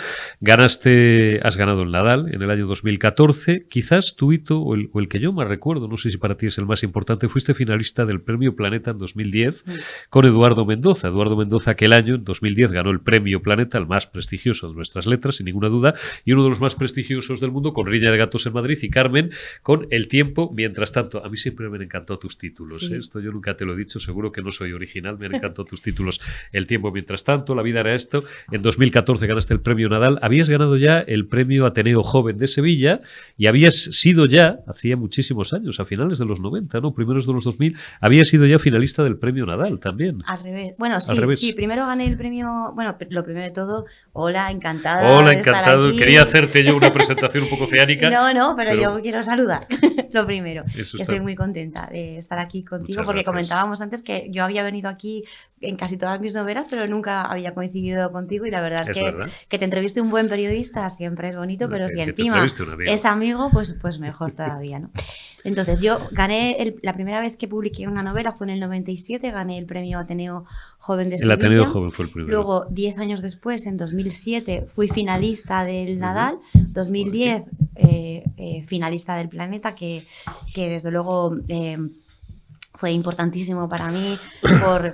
has ganado el Nadal en el año 2014, quizás tu hito, o el que yo más recuerdo, no sé si para ti es el más importante, fuiste finalista del Premio Planeta en 2010 con Eduardo Mendoza. Eduardo Mendoza aquel año, en 2010, ganó el Premio Planeta, el más prestigioso de nuestras letras, sin ninguna duda, y uno de los más prestigiosos del mundo, con Riña de Gatos en Madrid, y Carmen con El Tiempo, mientras tanto. A mí siempre me han encantado tus títulos, Sí. Esto yo nunca te lo he dicho, seguro que no soy original, me han encantado tus títulos. El Tiempo, mientras tanto, La vida era esto. En 2014 ganaste el Premio Nadal, habías ganado ya el Premio Ateneo Joven de Sevilla y habías sido ya, hacía muchísimos años, a finales de los 90, ¿no? Primeros de los 2000, habías sido ya finalista del Premio Nadal también. Al revés. Bueno, Al revés. sí, primero gané el premio. Bueno, lo primero de todo, hola, encantada. Hola, de estar encantado. aquí. Quería hacerte yo una presentación un poco oceánica. No, pero yo quiero saludar. Lo primero. Eso está. Estoy muy contenta de estar aquí contigo, Muchas porque gracias. comentábamos antes que yo había venido aquí en casi todas mis novelas, pero nunca había coincidido contigo, y la verdad es verdad. que te entreviste un buen periodista siempre es bonito, pero Que si te encima entreviste un amigo. es amigo, pues mejor todavía, ¿no? Entonces yo gané, la primera vez que publiqué una novela fue en el 97, gané el Premio Ateneo Joven de El Sevilla. Ateneo Joven fue el primero. Luego, 10 años después, en 2007, fui finalista del Nadal. 2010, finalista del Planeta, que desde luego fue importantísimo para mí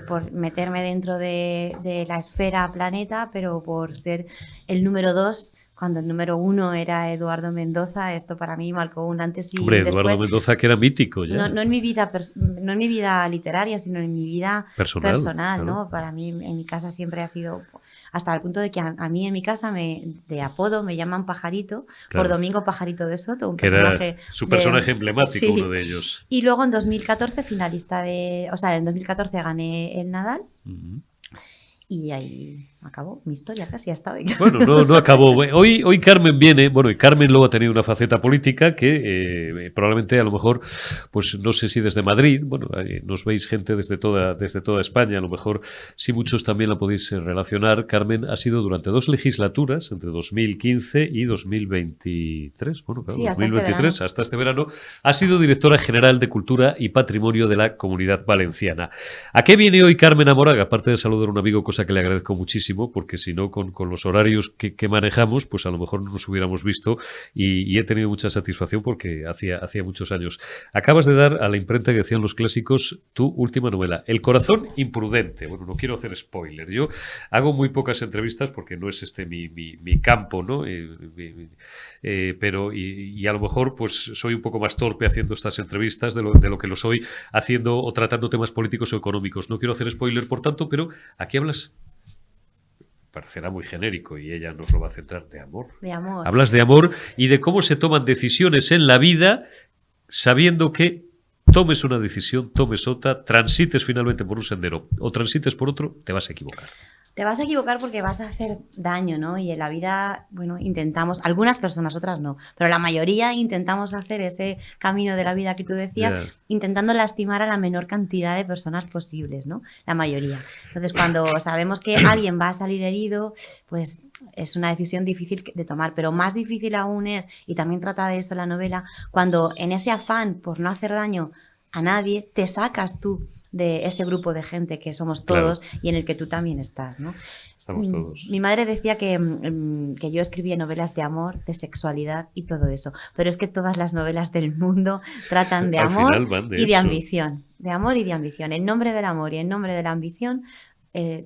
por meterme dentro de la esfera Planeta, pero por ser el número 2. Cuando el número 1 era Eduardo Mendoza, esto para mí marcó un antes y un después. Eduardo Mendoza, que era mítico ya. No en mi vida literaria, sino en mi vida personal, claro. ¿no? Para mí, en mi casa siempre ha sido, hasta el punto de que a mí en mi casa de apodo me llaman Pajarito, Claro. por Domingo Pajarito de Soto, un Que personaje era su personaje emblemático, sí. uno de ellos. Y luego en 2014 en 2014 gané el Nadal. Y ahí acabó mi historia casi hasta hoy. Bueno, no acabó. Hoy Carmen viene, bueno, y Carmen luego ha tenido una faceta política que probablemente a lo mejor, pues no sé si desde Madrid, bueno, nos veis gente desde toda España, a lo mejor sí muchos también la podéis relacionar. Carmen ha sido durante 2 legislaturas, entre 2015 y 2023, bueno, claro, Sí, hasta 2023, hasta este verano, ha sido directora general de Cultura y Patrimonio de la Comunidad Valenciana. ¿A qué viene hoy Carmen Amoraga? Aparte de saludar a un amigo, cosa que le agradezco muchísimo, porque si no, con los horarios que manejamos, pues a lo mejor no nos hubiéramos visto, y he tenido mucha satisfacción porque hacía muchos años. Acabas de dar a la imprenta que decían los clásicos tu última novela, El corazón imprudente. Bueno, no quiero hacer spoiler. Yo hago muy pocas entrevistas porque no es mi campo, ¿no? Pero a lo mejor pues soy un poco más torpe haciendo estas entrevistas de lo que lo soy haciendo o tratando temas políticos o económicos. No quiero hacer spoiler, por tanto, pero aquí hablas, parecerá muy genérico y ella nos lo va a centrar, de amor. De amor. Hablas de amor y de cómo se toman decisiones en la vida sabiendo que tomes una decisión, tomes otra, transites finalmente por un sendero o transites por otro, te vas a equivocar. Te vas a equivocar porque vas a hacer daño, ¿no? Y en la vida, bueno, intentamos, algunas personas, otras no, pero la mayoría intentamos hacer ese camino de la vida que tú decías, Ya. intentando lastimar a la menor cantidad de personas posibles, ¿no? La mayoría. Entonces, cuando sabemos que alguien va a salir herido, pues es una decisión difícil de tomar, pero más difícil aún es, y también trata de eso la novela, cuando en ese afán por no hacer daño a nadie, te sacas tú de ese grupo de gente que somos todos y en el que tú también estás, ¿no? Estamos todos. Mi madre decía que yo escribía novelas de amor, de sexualidad y todo eso, pero es que todas las novelas del mundo tratan de Al amor final van de y de eso. ambición, de amor y de ambición. En nombre del amor y en nombre de la ambición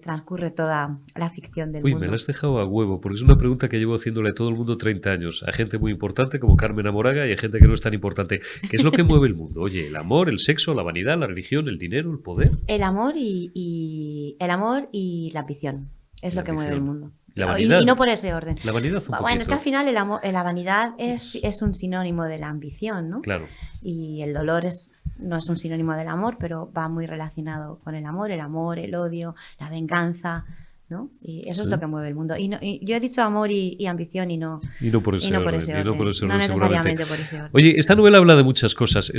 transcurre toda la ficción del Uy, mundo. me la has dejado a huevo, porque es una pregunta que llevo haciéndole a todo el mundo 30 años, a gente muy importante como Carmen Amoraga y a gente que no es tan importante. ¿Qué es lo que mueve el mundo? Oye, el amor, el sexo, la vanidad, la religión, el dinero, el poder. El amor el amor y la ambición es La lo que mueve el ambición. mundo. La vanidad. Y no por ese orden. La vanidad un Bueno, es que poquito. al final el amor, la vanidad es un sinónimo de la ambición, ¿no? Claro. Y el dolor no es un sinónimo del amor, pero va muy relacionado con el amor, el odio, la venganza, ¿no? Y eso es Sí. lo que mueve el mundo. Y yo he dicho amor y ambición y no por ese y no por orden, ese y no orden. por ese No orden, necesariamente seguramente. por ese orden. Oye, esta novela habla de muchas cosas.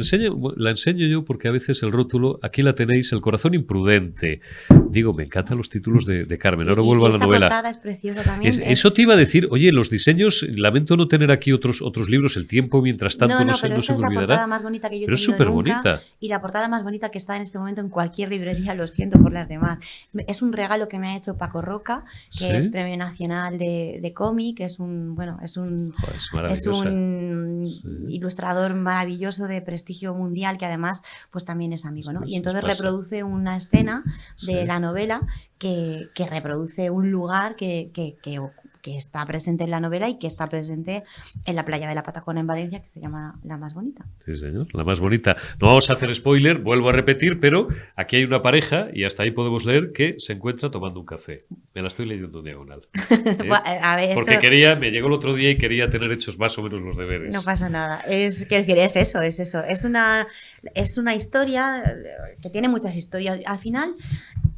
La enseño yo porque a veces el rótulo, aquí la tenéis, El corazón imprudente. Digo, me encantan los títulos de Carmen. Sí, Ahora y vuelvo a la esta novela. portada es preciosa también. Eso te iba a decir, oye, los diseños, lamento no tener aquí otros libros, el tiempo mientras tanto no pero se esta me es la olvidará. portada más bonita que yo he Pero es tenido súper nunca bonita. y la portada más bonita que está en este momento en cualquier librería, lo siento por las demás. Es un regalo que me ha hecho Paco Roca, que ¿Sí? es Premio Nacional de cómic, es un Joder, es es maravillosa. un Sí. ilustrador maravilloso de prestigio mundial que además pues también es amigo, ¿no? Sí, Y entonces pasa. reproduce una escena de Sí. la novela que reproduce un lugar que está presente en la novela y que está presente en la playa de la Patacona en Valencia, que se llama La Más Bonita. Sí, señor, la más bonita. No vamos a hacer spoiler, vuelvo a repetir, pero aquí hay una pareja y hasta ahí podemos leer que se encuentra tomando un café. Me la estoy leyendo en diagonal. A ver, Porque eso me llegó el otro día y quería tener hechos más o menos los deberes. no pasa nada. Quiero decir, es eso. Es una historia que tiene muchas historias. Al final,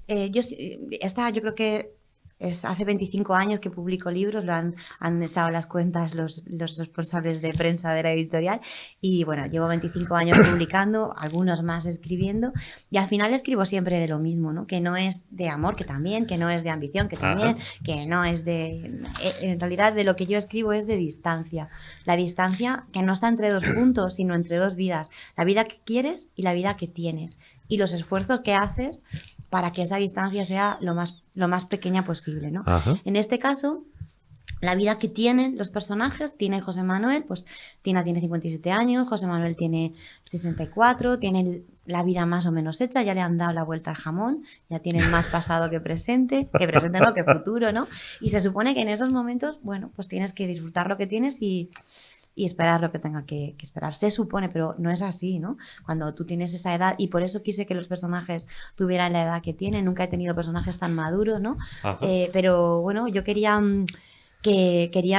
yo creo que es hace 25 años que publico libros, han echado las cuentas los responsables de prensa de la editorial y bueno, llevo 25 años publicando, algunos más escribiendo y al final escribo siempre de lo mismo, ¿no? Que no es de amor, que también, que no es de ambición, que también, que no es de... En realidad de lo que yo escribo es de distancia. La distancia que no está entre dos puntos, sino entre dos vidas. La vida que quieres y la vida que tienes. Y los esfuerzos que haces para que esa distancia sea lo más pequeña posible, ¿no? En este caso, la vida que tienen los personajes, tiene José Manuel, pues Tina tiene 57 años, José Manuel tiene 64, tienen la vida más o menos hecha, ya le han dado la vuelta al jamón, ya tienen más pasado que presente no, que futuro, ¿no? Y se supone que en esos momentos, bueno, pues tienes que disfrutar lo que tienes y esperar lo que tenga que esperar. Se supone, pero no es así, ¿no? Cuando tú tienes esa edad, y por eso quise que los personajes tuvieran la edad que tienen, nunca he tenido personajes tan maduros, ¿no? Pero bueno, yo quería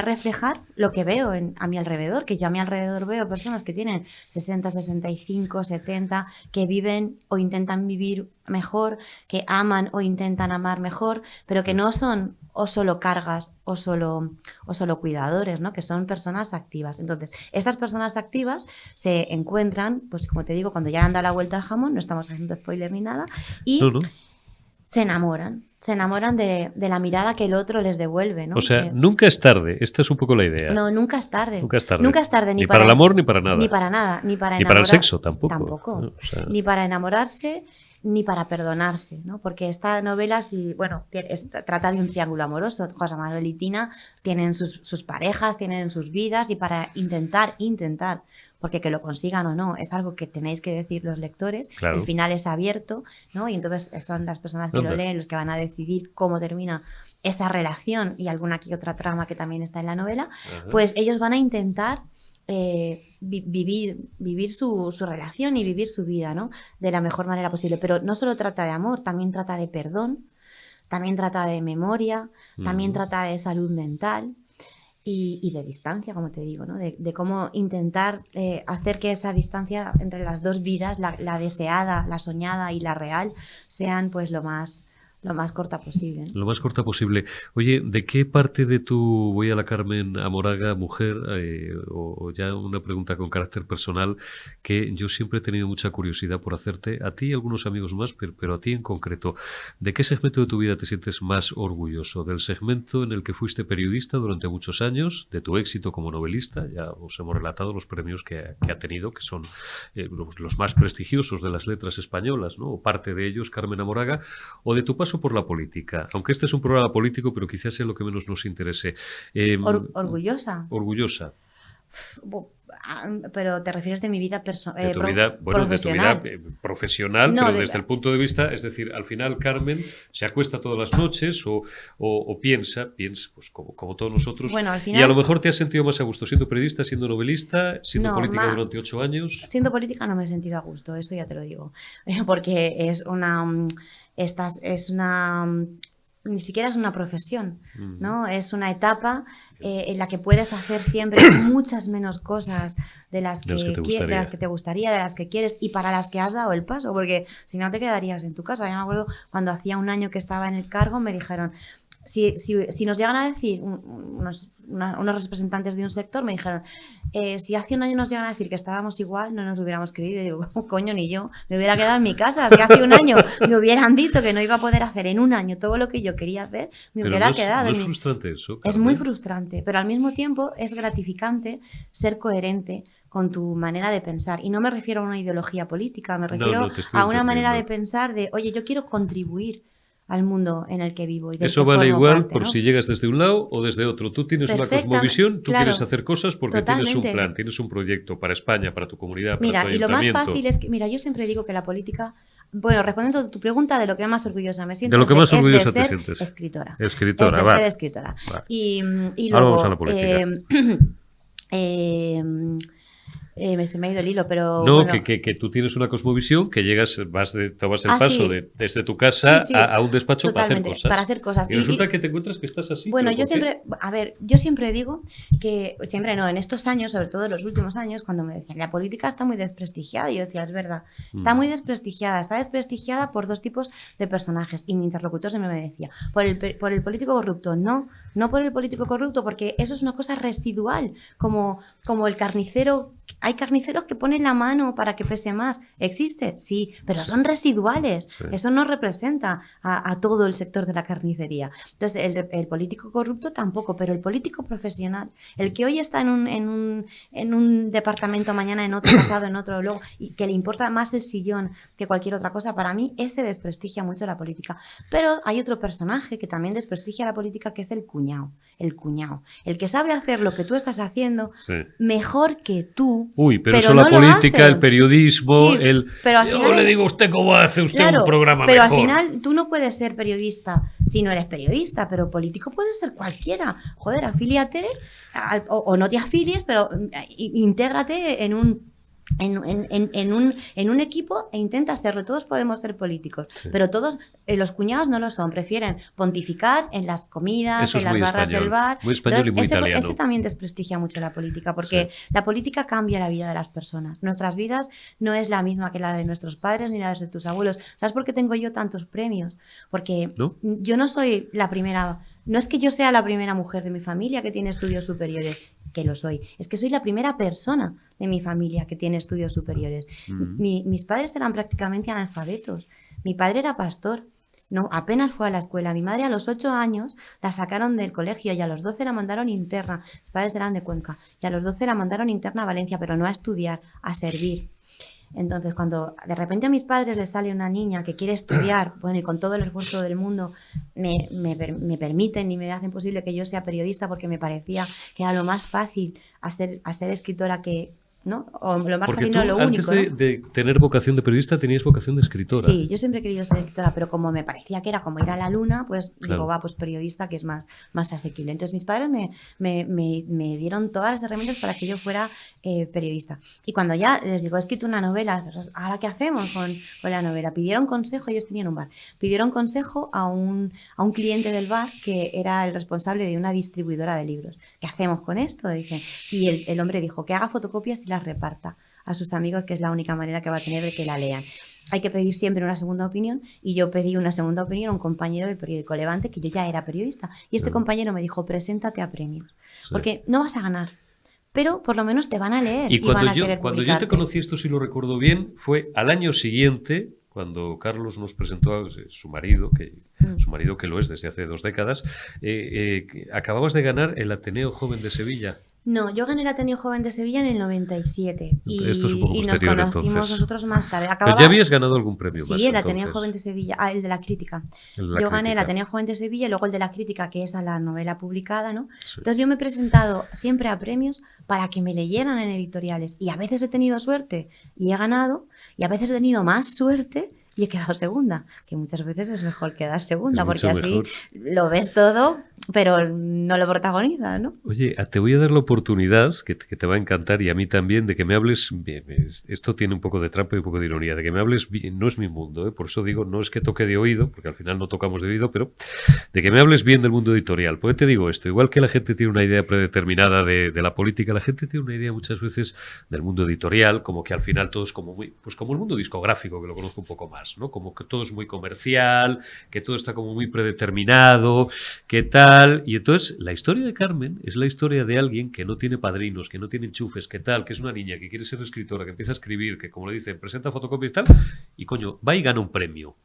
reflejar lo que veo a mi alrededor, que yo a mi alrededor veo personas que tienen 60, 65, 70, que viven o intentan vivir mejor, que aman o intentan amar mejor, pero que no son o solo cargas o solo cuidadores, ¿no? Que son personas activas. Entonces, estas personas activas se encuentran, pues como te digo, cuando ya han dado la vuelta al jamón, no estamos haciendo spoiler ni nada, y se enamoran de la mirada que el otro les devuelve, ¿no? O sea, nunca es tarde. Esta es un poco la idea. No, nunca es tarde. Nunca es tarde. Nunca es tarde ni para el amor ni para nada. Ni para nada. Ni para el sexo tampoco. O sea... Ni para enamorarse ni para perdonarse, ¿no? Porque esta novela, trata de un triángulo amoroso. José Manuel y Tina tienen sus parejas, tienen sus vidas y para intentar, porque que lo consigan o no, es algo que tenéis que decir los lectores. Claro. El final es abierto, ¿no? Y entonces son las personas que lo leen los que van a decidir cómo termina esa relación y alguna que otra trama que también está en la novela. Pues ellos van a intentar vivir su relación y vivir su vida, ¿no? De la mejor manera posible. Pero no solo trata de amor, también trata de perdón, también trata de memoria, también trata de salud mental. Y de distancia, como te digo, ¿no? De cómo intentar hacer que esa distancia entre las dos vidas, la deseada, la soñada y la real, sean pues lo más lo más corta posible. Lo más corta posible. Oye, ¿de qué parte de tu voy a la Carmen Amoraga, mujer, o ya una pregunta con carácter personal, que yo siempre he tenido mucha curiosidad por hacerte, a ti y a algunos amigos más, pero a ti en concreto, ¿de qué segmento de tu vida te sientes más orgulloso? ¿Del segmento en el que fuiste periodista durante muchos años, de tu éxito como novelista? Ya os hemos relatado los premios que ha tenido, que son los más prestigiosos de las letras españolas, ¿no? O parte de ellos, Carmen Amoraga, o de tu paso por la política, aunque este es un programa político, pero quizás sea lo que menos nos interese. Orgullosa. Orgullosa. Pero te refieres de mi vida de tu vida, bueno, profesional. De tu vida profesional, No, pero desde el punto de vista, es decir, al final Carmen se acuesta todas las noches o piensa, pues como todos nosotros, bueno, al final, y a lo mejor te has sentido más a gusto siendo periodista, siendo novelista, siendo política durante 8 años. Siendo política no me he sentido a gusto, eso ya te lo digo, porque es una ni siquiera es una profesión, ¿no? Es una etapa en la que puedes hacer siempre muchas menos cosas de las que te gustaría, de las que quieres y para las que has dado el paso, porque si no te quedarías en tu casa. Yo me acuerdo cuando hacía un año que estaba en el cargo, me dijeron, si nos llegan a decir unos representantes de un sector, me dijeron, si hace un año nos llegan a decir que estábamos igual, no nos hubiéramos creído. Y digo, coño, ni yo, me hubiera quedado en mi casa. Si hace un año me hubieran dicho que no iba a poder hacer en un año todo lo que yo quería hacer, me hubiera quedado. ¿No es frustrante eso, Carmen? Es muy frustrante, pero al mismo tiempo es gratificante ser coherente con tu manera de pensar. Y no me refiero a una ideología política, me refiero a una manera de pensar de, oye, yo quiero contribuir al mundo en el que vivo. Y eso vale igual por si llegas desde un lado o desde otro. Tú tienes una cosmovisión, tú quieres hacer cosas porque tienes un plan, tienes un proyecto para España, para tu comunidad, para tu ayuntamiento. Mira, y lo más fácil es que, mira, yo siempre digo que la política, bueno, respondiendo a tu pregunta, de lo que más orgullosa me siento, de lo que más orgullosa es de te ser sientes. escritora. Escritora, es de ser escritora. Vale. Y luego, ahora vamos a la política. Se me ha ido el hilo, pero... No, bueno. que tú tienes una cosmovisión, que llegas, tomas el paso desde tu casa a un despacho para hacer cosas. Y resulta que te encuentras que estás así. Bueno, yo siempre digo que, siempre no, en estos años, sobre todo en los últimos años, cuando me decían, la política está muy desprestigiada, y yo decía, es verdad, está muy desprestigiada, por dos tipos de personajes. Y mi interlocutor siempre me decía, por el político corrupto, no por el político corrupto, porque eso es una cosa residual, como el carnicero. Hay carniceros que ponen la mano para que pese más. ¿Existe? Sí, pero son residuales. Sí. Eso no representa a todo el sector de la carnicería. Entonces, el político corrupto tampoco, pero el político profesional, el que hoy está en un departamento, mañana en otro, pasado en otro, luego, y que le importa más el sillón que cualquier otra cosa, para mí ese desprestigia mucho la política. Pero hay otro personaje que también desprestigia la política, que es el cuñado. El que sabe hacer lo que tú estás haciendo mejor que tú. Uy, pero eso no la política, el periodismo, pero al final, yo le digo a usted cómo hace usted un programa pero mejor. Pero al final tú no puedes ser periodista si no eres periodista, pero político puede ser cualquiera. Joder, afíliate o no te afilies, pero intégrate en un equipo e intenta serlo. Todos podemos ser políticos, pero todos, los cuñados no lo son, prefieren pontificar en las comidas, eso en las barras del bar. Muy español. Entonces, y muy italiano. Ese también desprestigia mucho la política, porque la política cambia la vida de las personas. Nuestras vidas no es la misma que la de nuestros padres ni la de tus abuelos. ¿Sabes por qué tengo yo tantos premios? Porque yo no soy la primera. No es que yo sea la primera mujer de mi familia que tiene estudios superiores, que lo soy. Es que soy la primera persona de mi familia que tiene estudios superiores. Mis padres eran prácticamente analfabetos. Mi padre era pastor. No, apenas fue a la escuela. Mi madre a los 8 años la sacaron del colegio y a los 12 la mandaron interna. Mis padres eran de Cuenca. Y a los 12 la mandaron interna a Valencia, pero no a estudiar, a servir. Entonces, cuando de repente a mis padres les sale una niña que quiere estudiar, bueno, y con todo el esfuerzo del mundo me permiten y me hacen posible que yo sea periodista, porque me parecía que era lo más fácil a ser escritora que... ¿no? O lo más porque fácil, tú, no lo único. Antes de tener vocación de periodista, tenías vocación de escritora. Sí, yo siempre he querido ser escritora, pero como me parecía que era como ir a la luna, pues digo, pues periodista, que es más asequible. Entonces mis padres me dieron todas las herramientas para que yo fuera periodista. Y cuando ya les digo, he escrito una novela, pues, ¿ahora qué hacemos con la novela? Pidieron consejo, ellos tenían un bar, pidieron consejo a un cliente del bar que era el responsable de una distribuidora de libros. ¿Qué hacemos con esto? Dicen. Y el hombre dijo que haga fotocopias y las reparta a sus amigos, que es la única manera que va a tener de que la lean. hay que pedir siempre una segunda opinión, y yo pedí una segunda opinión a un compañero del periódico Levante, que yo ya era periodista, y este compañero me dijo, preséntate a premios, porque no vas a ganar, pero por lo menos te van a leer y van a querer cuando yo te publicarte. conocí, esto sí lo recuerdo bien, fue al año siguiente, cuando Carlos nos presentó a su marido, que lo es desde hace 2 décadas, acababas de ganar el Ateneo Joven de Sevilla. No, yo gané el Ateneo Joven de Sevilla en el 97 Esto es un poco y nos posterior, conocimos entonces. nosotros más tarde. Pero ya habías ganado algún premio Sí, más. el Ateneo entonces. Joven de Sevilla, el de la crítica. El de la Yo gané el crítica. Ateneo Joven de Sevilla y luego el de la crítica, que es a la novela publicada, ¿no? Sí. Entonces yo me he presentado siempre a premios para que me leyeran en editoriales, y a veces he tenido suerte y he ganado, y a veces he tenido más suerte y he quedado segunda, que muchas veces es mejor quedar segunda, Es porque mucho así mejor. lo ves todo, pero no lo protagonizas, ¿no? Oye, te voy a dar la oportunidad, que te va a encantar, y a mí también, de que me hables bien. Esto tiene un poco de trampa y un poco de ironía, de que me hables bien. No es mi mundo, ¿eh? Por eso digo, no es que toque de oído, porque al final no tocamos de oído, pero de que me hables bien del mundo editorial. ¿Por qué te digo esto? Igual que la gente tiene una idea predeterminada de la política, la gente tiene una idea muchas veces del mundo editorial, como que al final todo es como muy, pues como el mundo discográfico, que lo conozco un poco más, ¿no? Como que todo es muy comercial, que todo está como muy predeterminado, que tal. Y entonces la historia de Carmen es la historia de alguien que no tiene padrinos, que no tiene enchufes, que tal, que es una niña que quiere ser escritora, que empieza a escribir, que como le dicen, presenta fotocopias y tal, y coño, va y gana un premio.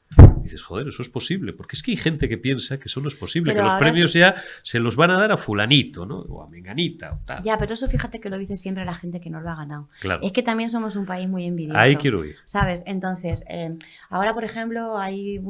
Y dices, joder, eso es posible, porque es que hay gente que piensa que eso no es posible, Pero que los ahora premios ya se los van a dar a fulanito, ¿no? O a menganita, o tal. Ya, pero eso fíjate que lo dice siempre la gente que no lo ha ganado. Claro. Es que también somos un país muy envidioso. Ahí quiero ir. ¿Sabes? Entonces, ahora, por ejemplo, hay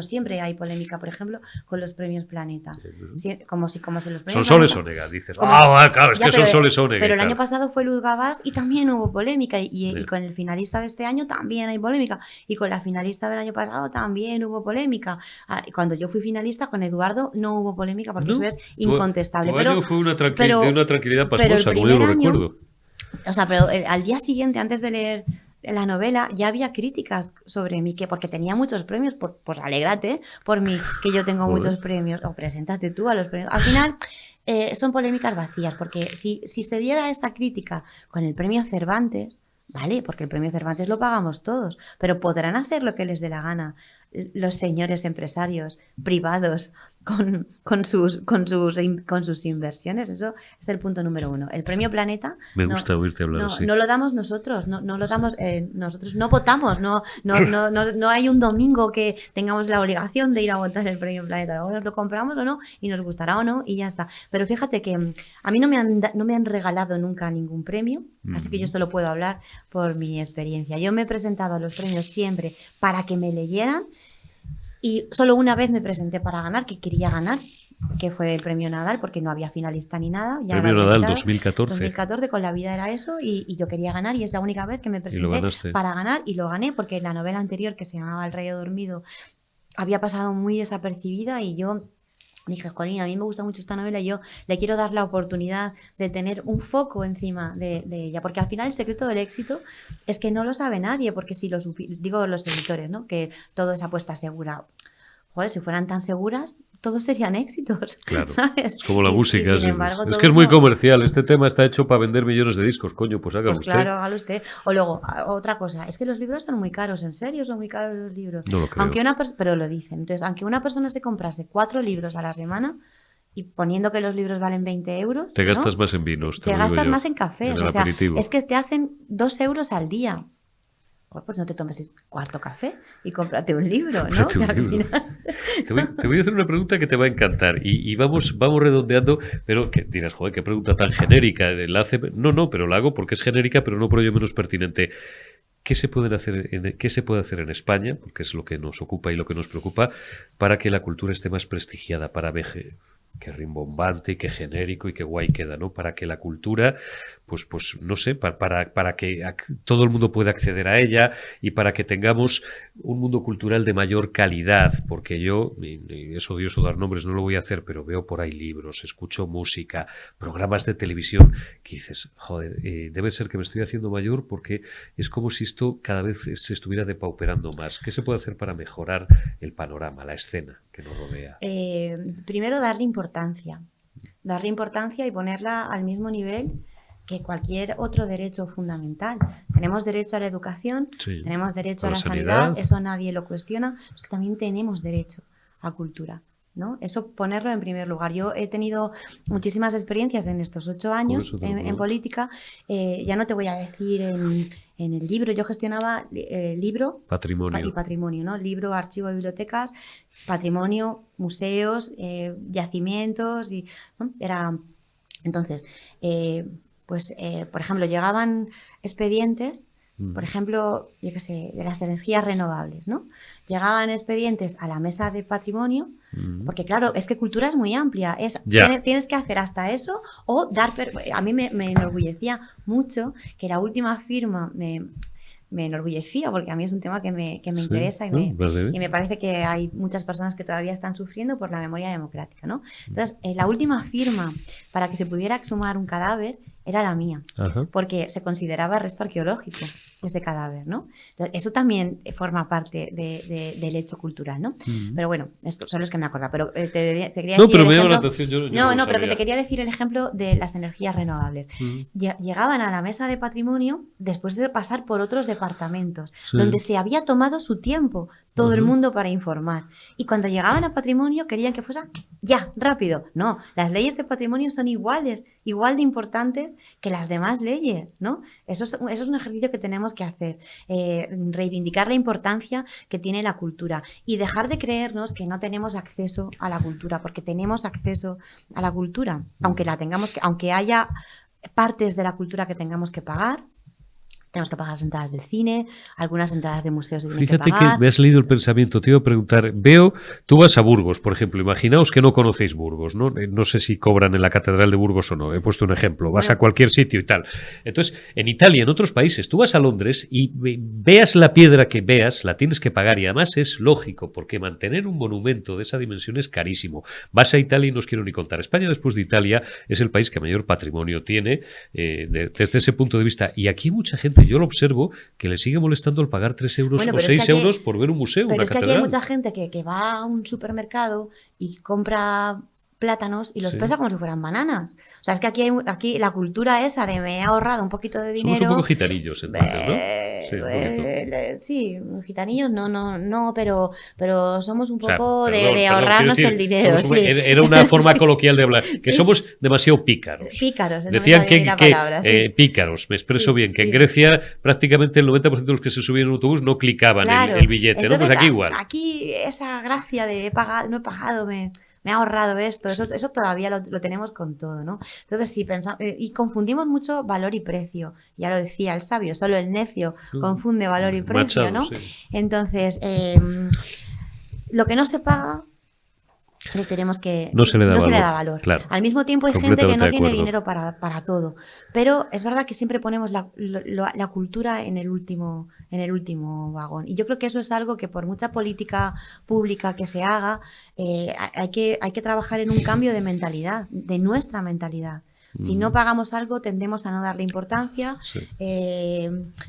siempre hay polémica, por ejemplo, con los premios Planeta. Sí, como si los premios Son Soles Planeta- Onega, dices. como- Claro, es Ya, que son pero- Soles Onega. Pero el y tal. año pasado fue Luz Gabás y también hubo polémica. Y Sí. con el finalista de este año también hay polémica. Y con la finalista del año pasado también hubo polémica. Y cuando yo fui finalista con Eduardo no hubo polémica, porque No, eso es tu- incontestable. tu Pero, año fue de pero- una tranquilidad pero el pasmosa, como yo lo primer año- recuerdo. O sea, pero al día siguiente, antes de leer la novela, ya había críticas sobre mí, que porque tenía muchos premios, pues alégrate por mí, que yo tengo Joder. muchos premios, o preséntate tú a los premios. Al final, son polémicas vacías, porque si se diera esta crítica con el premio Cervantes, ¿vale? Porque el premio Cervantes lo pagamos todos, pero podrán hacer lo que les dé la gana los señores empresarios privados con sus inversiones. Eso es el punto número 1. El premio Planeta Me gusta oírte hablar así. no lo damos nosotros, no lo damos, nosotros no votamos, no hay un domingo que tengamos la obligación de ir a votar el premio Planeta. Luego nos lo compramos o no, y nos gustará o no, y ya está. Pero fíjate que a mí no me han regalado nunca ningún premio, así que yo solo puedo hablar por mi experiencia. Yo me he presentado a los premios siempre para que me leyeran, y solo una vez me presenté para ganar, que quería ganar, que fue el premio Nadal, porque no había finalista ni nada. Ya Premio me había Nadal quitado. 2014. 2014, con La vida era eso, y yo quería ganar, y es la única vez que me lo presenté ganaste. para ganar, y lo gané, porque la novela anterior, que se llamaba El rey dormido, había pasado muy desapercibida, y yo dije, jolín, a mí me gusta mucho esta novela y yo le quiero dar la oportunidad de tener un foco encima de ella, porque al final el secreto del éxito es que no lo sabe nadie, porque si digo los editores, ¿no? Que todo es apuesta segura. Joder, si fueran tan seguras, todos serían éxitos, Claro. ¿sabes? Es como la música. sin embargo, es todos que es muy no. comercial. Este tema está hecho para vender millones de discos. Coño, pues hágalo Pues usted. claro, hágalo usted. O luego, otra cosa, es que los libros son muy caros, ¿en serio son muy caros los libros? No lo creo. Pero lo dicen. Entonces, aunque una persona se comprase 4 libros a la semana, y poniendo que los libros valen 20 euros, Te gastas ¿no? más en vinos. Te lo digo gastas yo, más en cafés. en el O sea, aperitivo. es que te hacen 2 euros al día. Pues no te tomes el cuarto café y cómprate un libro, ¿no? Cómprate un Que al libro. final- Te voy a hacer una pregunta que te va a encantar y vamos redondeando, pero que dirás, joder, qué pregunta tan genérica. No, pero la hago porque es genérica, pero no por ello menos pertinente. ¿Qué se puede hacer en España, porque es lo que nos ocupa y lo que nos preocupa, para que la cultura esté más prestigiada, para ver qué rimbombante y qué genérico y qué guay queda, ¿no? Para que la cultura, pues no sé, para que todo el mundo pueda acceder a ella y para que tengamos un mundo cultural de mayor calidad, porque yo, y es odioso dar nombres, no lo voy a hacer, pero veo por ahí libros, escucho música, programas de televisión, que dices, joder, debe ser que me estoy haciendo mayor porque es como si esto cada vez se estuviera depauperando más. ¿Qué se puede hacer para mejorar el panorama, la escena que nos rodea? Primero, darle importancia y ponerla al mismo nivel que cualquier otro derecho fundamental. Tenemos derecho a la educación, Sí. tenemos derecho A a la la sanidad, sanidad. eso nadie lo cuestiona, es que también tenemos derecho a cultura, ¿no? Eso ponerlo en primer lugar. Yo he tenido muchísimas experiencias en estos 8 años eso te lo en pregunto. política. Ya no te voy a decir en el libro, yo gestionaba libro Patrimonio. y patrimonio, ¿no? Libro, archivo de bibliotecas, patrimonio, museos, yacimientos, y ¿no? Era entonces, por ejemplo, llegaban expedientes, por ejemplo, yo qué sé, de las energías renovables, ¿no? Llegaban expedientes a la mesa de patrimonio, porque claro, es que cultura es muy amplia, Ya. tienes que hacer hasta eso o a mí me enorgullecía mucho que la última firma me enorgullecía, porque a mí es un tema que me Sí, interesa ¿no? Vale. y me parece que hay muchas personas que todavía están sufriendo por la memoria democrática, ¿no? Entonces, la última firma para que se pudiera exhumar un cadáver era la mía, Ajá. porque se consideraba resto arqueológico ese cadáver, ¿no? Entonces, eso también forma parte del hecho cultural, ¿no? Pero bueno, estos son los que me acuerdo. Pero te quería No, decir pero el me llama la ejemplo... atención. Yo No, lo no, pero que sabía. te quería decir el ejemplo de las energías renovables. Llegaban a la mesa de patrimonio después de pasar por otros departamentos, Sí. donde se había tomado su tiempo todo el mundo para informar. Y cuando llegaban a patrimonio querían que fuese ya, rápido. No, las leyes de patrimonio son igual de importantes que las demás leyes, ¿no? Eso es un ejercicio que tenemos que hacer. Reivindicar la importancia que tiene la cultura y dejar de creernos que no tenemos acceso a la cultura, porque tenemos acceso a la cultura, aunque haya partes de la cultura que tengamos que pagar. Tenemos que pagar las entradas del cine, algunas entradas de museos se tienen Fíjate que pagar. que me has leído el pensamiento. Te iba a preguntar, tú vas a Burgos, por ejemplo. Imaginaos que no conocéis Burgos, ¿no? No sé si cobran en la Catedral de Burgos o no. He puesto un ejemplo. Vas a cualquier sitio y tal. Entonces, en Italia, en otros países, tú vas a Londres y veas la piedra que veas, la tienes que pagar. Y además es lógico, porque mantener un monumento de esa dimensión es carísimo. Vas a Italia y no os quiero ni contar. España, después de Italia, es el país que mayor patrimonio tiene desde ese punto de vista. Y aquí hay mucha gente, yo lo observo, que le sigue molestando el pagar 3 euros o 6 euros por ver un museo, pero una es que catedral. aquí hay mucha gente que va a un supermercado y compra plátanos y los pesa como si fueran bananas. O sea, es que aquí la cultura esa de me he ahorrado un poquito de dinero... Somos un poco gitanillos, entonces, ¿no? Sí, gitanillos no, pero somos un poco perdón, de ahorrarnos decir, el dinero. Sí. Era una forma sí. coloquial de hablar, que Sí. somos demasiado pícaros. Pícaros, Decían que palabra, sí. pícaros, me expreso Sí, bien, que sí. en Grecia prácticamente el 90% de los que se subían en un autobús no clicaban Claro. el billete, Entonces, ¿no? Pues aquí igual. Aquí esa gracia de no he pagado, me he ahorrado esto, eso todavía lo tenemos con todo, ¿no? Entonces, sí, y confundimos mucho valor y precio. Ya lo decía el sabio, solo el necio confunde valor y precio, Machado, ¿no? sí. Entonces, lo que no se paga, le tenemos que... No se le da valor. Claro. Al mismo tiempo hay gente que no tiene acuerdo. dinero para todo. Pero es verdad que siempre ponemos la cultura en el último vagón. Y yo creo que eso es algo que por mucha política pública que se haga, hay que trabajar en un cambio de mentalidad, de nuestra mentalidad. Si no pagamos algo, tendemos a no darle importancia, Sí.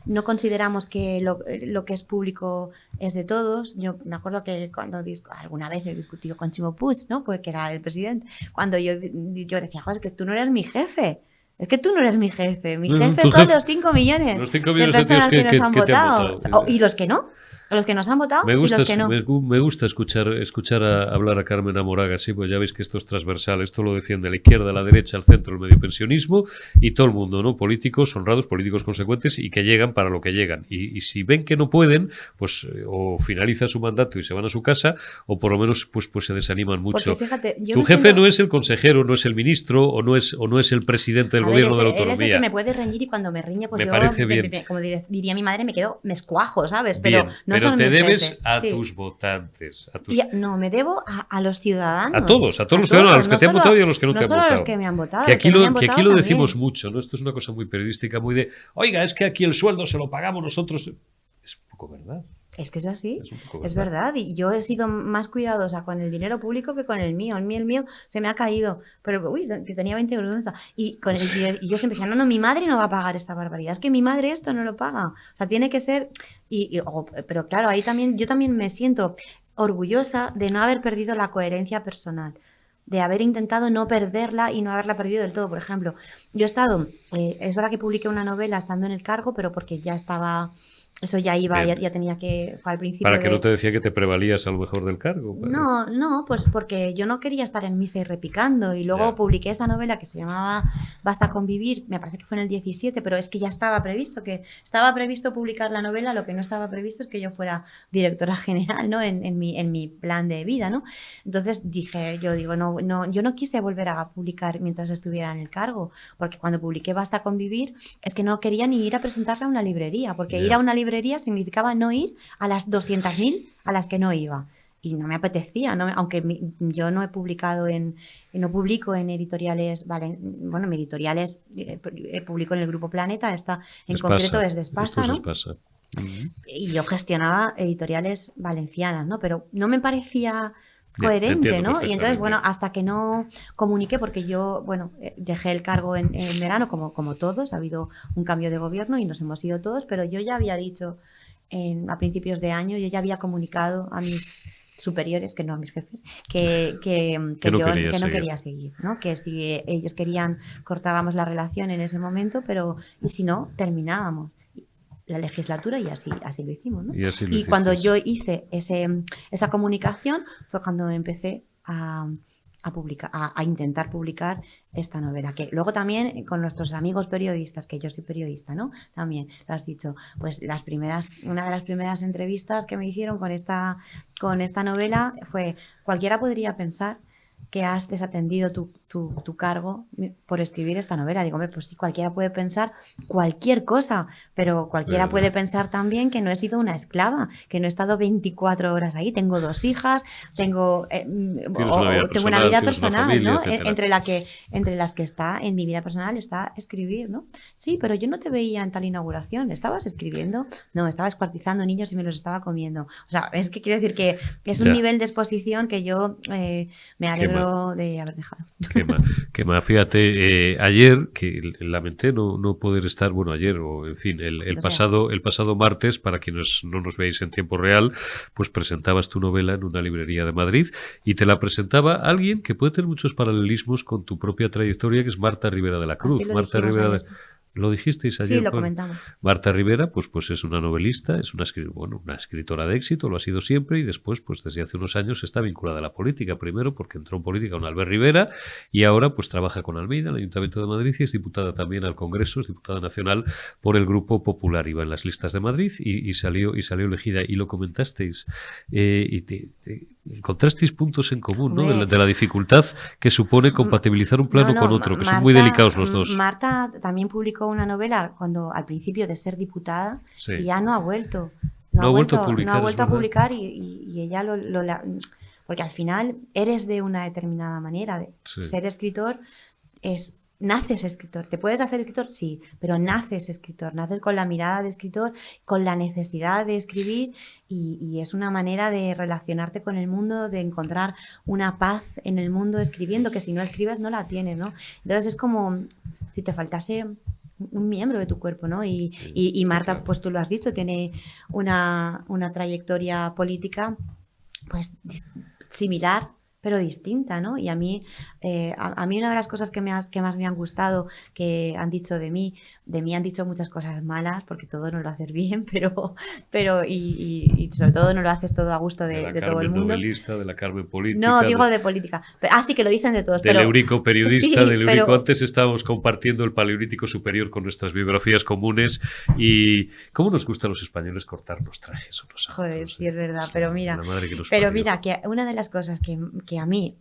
no consideramos que lo que es público es de todos. Yo me acuerdo que cuando alguna vez he discutido con Ximo Puig, ¿no? Pues que era el presidente, cuando yo decía, joder, es que tú no eres mi jefe. Es que tú no eres mi jefe. Mi jefe son los 5 millones, los 5 millones de personas que nos han te han votado. votado, sí. Y los que no. Los que nos han votado y los que no. Me gusta escuchar hablar a Carmen Amoraga, sí, pues ya veis que esto es transversal, esto lo defiende la izquierda, la derecha, el centro, el medio pensionismo y todo el mundo, ¿no? Políticos honrados, políticos consecuentes y que llegan para lo que llegan. Y si ven que no pueden, pues o finaliza su mandato y se van a su casa, o por lo menos pues se desaniman mucho. Porque fíjate, yo tu jefe no es el consejero, no es el ministro o no es el presidente del gobierno de la autonomía. Él es el que me puede reñir y cuando me riñe, pues me parece bien. Como diría mi madre, me escuajo, ¿sabes? Pero bien, no pero te debes jefes. a tus votantes. No, me debo a los ciudadanos. A todos los ciudadanos, a los que te han votado y a los que no te han votado. No solo a los que me han votado. Que aquí lo también. decimos mucho, ¿no? Esto es una cosa muy periodística, muy de, oiga, es que aquí el sueldo se lo pagamos nosotros. Es un poco verdad. Es que es así, es verdad. Y yo he sido más cuidadosa con el dinero público que con el mío. El mío se me ha caído. Pero, que tenía 20 euros, ¿dónde está? Y yo siempre decía, no, mi madre no va a pagar esta barbaridad. Es que mi madre esto no lo paga. O sea, tiene que ser... pero claro, yo también me siento orgullosa de no haber perdido la coherencia personal. de haber intentado no perderla y no haberla perdido del todo. Por ejemplo, yo he estado, es verdad que publiqué una novela estando en el cargo, pero porque ya estaba, eso ya iba, ya tenía que, al principio Para que no te decía que te prevalías a lo mejor del cargo. No, pues porque yo no quería estar en misa y repicando. Y luego publiqué esa novela que se llamaba Basta con vivir, me parece que fue en el 17, pero es que ya estaba previsto publicar la novela. Lo que no estaba previsto es que yo fuera directora general, ¿no? En mi plan de vida, ¿no? Entonces yo no quise volver a publicar mientras estuviera en el cargo, porque cuando publiqué Basta con vivir es que no quería ni ir a presentarla a una librería, porque ir a una librería significaba no ir a las 200.000 a las que no iba. Y no me apetecía, ¿no? Aunque yo no he publicado no publico en editoriales, vale, bueno, mi editoriales publico en el Grupo Planeta, en concreto es Despasa, ¿no? Y yo gestionaba editoriales valencianas, ¿no? Pero no me parecía coherente, ¿no? Y entonces, bueno, hasta que no comuniqué, porque yo, bueno, dejé el cargo en verano, como todos, ha habido un cambio de gobierno y nos hemos ido todos, pero yo ya había dicho a principios de año, yo ya había comunicado a mis superiores, que no a mis jefes, que no quería seguir, ¿no? Que si ellos querían, cortábamos la relación en ese momento, pero y si no, terminábamos la legislatura y así lo hicimos, ¿no? Y cuando yo hice esa comunicación fue cuando empecé a intentar publicar esta novela, que luego también con nuestros amigos periodistas, que yo soy periodista, ¿no? También lo has dicho, pues una de las primeras entrevistas que me hicieron con esta novela fue: cualquiera podría pensar que has desatendido tu cargo por escribir esta novela. Digo, hombre, pues sí, cualquiera puede pensar cualquier cosa, pero cualquiera puede pensar también que no he sido una esclava, que no he estado 24 horas ahí. Tengo 2 hijas, tengo una vida personal, familia, ¿no? Entre las que está, en mi vida personal está escribir, ¿no? Sí, pero yo no te veía en tal inauguración. ¿Estabas escribiendo? No, estaba escuartizando niños y me los estaba comiendo. O sea, es que quiero decir que es un nivel de exposición que yo me alegro de haber dejado. Quema, fíjate, ayer, que lamenté no poder estar, bueno, ayer o en fin, el pasado martes, para quienes no nos veis en tiempo real, pues presentabas tu novela en una librería de Madrid y te la presentaba alguien que puede tener muchos paralelismos con tu propia trayectoria, que es Marta Ribera de la Cruz. Marta Ribera ¿Lo dijisteis ayer? Sí, lo comentamos. Marta Ribera, pues es una novelista, es una escritora de éxito, lo ha sido siempre, y después, pues desde hace unos años está vinculada a la política. Primero porque entró en política con Albert Rivera y ahora pues trabaja con Almeida en el Ayuntamiento de Madrid y es diputada también al Congreso, es diputada nacional por el Grupo Popular. Iba en las listas de Madrid y salió elegida. Y lo comentasteis y encontrasteis puntos en común, ¿no? De la dificultad que supone compatibilizar un plano con otro, que son muy delicados los dos. Marta también publicó una novela al principio de ser diputada, y ya no ha vuelto. No ha vuelto a publicar y ella porque al final eres de una determinada manera. Ser escritor naces escritor. ¿Te puedes hacer escritor? Sí, pero naces escritor. Naces con la mirada de escritor, con la necesidad de escribir, y es una manera de relacionarte con el mundo, de encontrar una paz en el mundo escribiendo, que si no escribes no la tienes, ¿no? Entonces es como si te faltase un miembro de tu cuerpo, ¿no? Y Marta, pues tú lo has dicho, tiene una trayectoria política pues similar, pero distinta, ¿no? Y a mí una de las cosas que más me han gustado, que han dicho de mí han dicho muchas cosas malas, porque todo no lo haces bien, pero y sobre todo no lo haces todo a gusto de todo el mundo. Novelista, de la Carmen política. No, digo de política. Sí, que lo dicen de todos. Del Eurico periodista, sí, del Eurico. Antes estábamos compartiendo el Paleolítico Superior con nuestras biografías comunes, y cómo nos gusta a los españoles cortarnos trajes unos a otros. Joder, sí, es verdad, pero mira, que una de las cosas que a mí,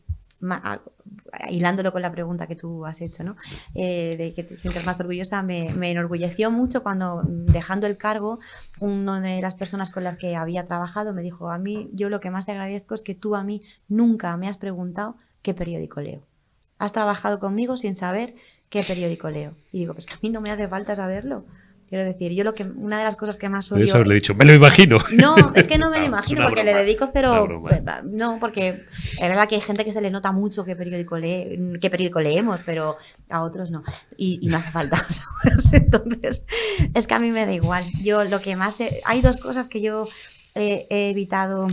hilándolo con la pregunta que tú has hecho, ¿no? De que te sientes más orgullosa, me enorgulleció mucho cuando, dejando el cargo, una de las personas con las que había trabajado me dijo: a mí, yo lo que más te agradezco es que tú a mí nunca me has preguntado qué periódico leo. Has trabajado conmigo sin saber qué periódico leo. Y digo, pues que a mí no me hace falta saberlo. Quiero decir, una de las cosas que más odio... Podrías haberle dicho, me lo imagino. No, es que no me lo imagino, porque le dedico cero... No, porque es verdad que hay gente que se le nota mucho qué periódico leemos, pero a otros no. Y no hace falta, ¿sabes? Entonces, es que a mí me da igual. Yo lo que más... hay dos cosas que yo he evitado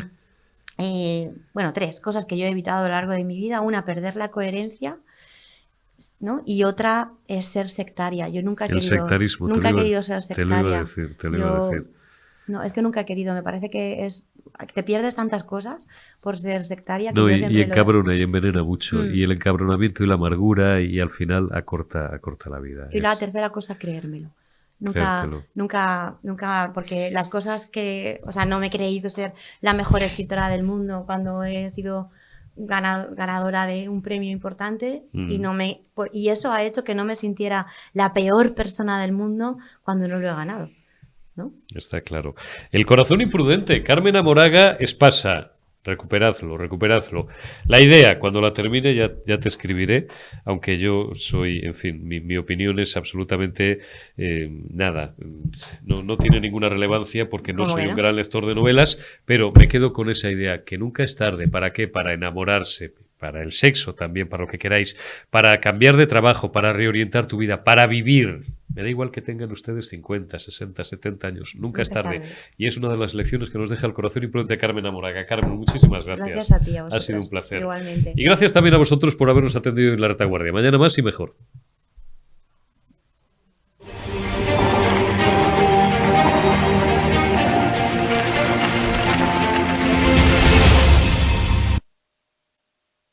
Bueno, 3 cosas que yo he evitado a lo largo de mi vida. Una, perder la coherencia, ¿no? Y otra es ser sectaria. Yo nunca he El querido, sectarismo, nunca he querido ser te lo iba a sectaria. decir, te lo iba a decir. No, es que nunca he querido. Me parece que te pierdes tantas cosas por ser sectaria que No, yo y siempre encabrona y envenena mucho. Mm. Y el encabronamiento y la amargura y al final acorta la vida. Y la tercera cosa, creérmelo. Creértelo. Nunca, porque las cosas o sea, no me he creído ser la mejor escritora del mundo cuando he sido ganadora de un premio importante y eso ha hecho que no me sintiera la peor persona del mundo cuando no lo he ganado, ¿no? Está claro. El corazón imprudente, Carmen Amoraga Espasa. Recuperadlo. La idea, cuando la termine ya te escribiré, aunque yo soy, en fin, mi opinión es absolutamente nada. No tiene ninguna relevancia porque no ¿Cómo soy que un no? gran lector de novelas, pero me quedo con esa idea, que nunca es tarde. ¿Para qué? Para enamorarse, para el sexo también, para lo que queráis, para cambiar de trabajo, para reorientar tu vida, para vivir. Me da igual que tengan ustedes 50, 60, 70 años. Nunca es tarde. Y es una de las lecciones que nos deja el corazón imprudente Carmen Amoraga. Carmen, muchísimas gracias. Gracias a ti, a vosotros. Ha sido un placer. Igualmente. Y gracias también a vosotros por habernos atendido en la retaguardia. Mañana más y mejor.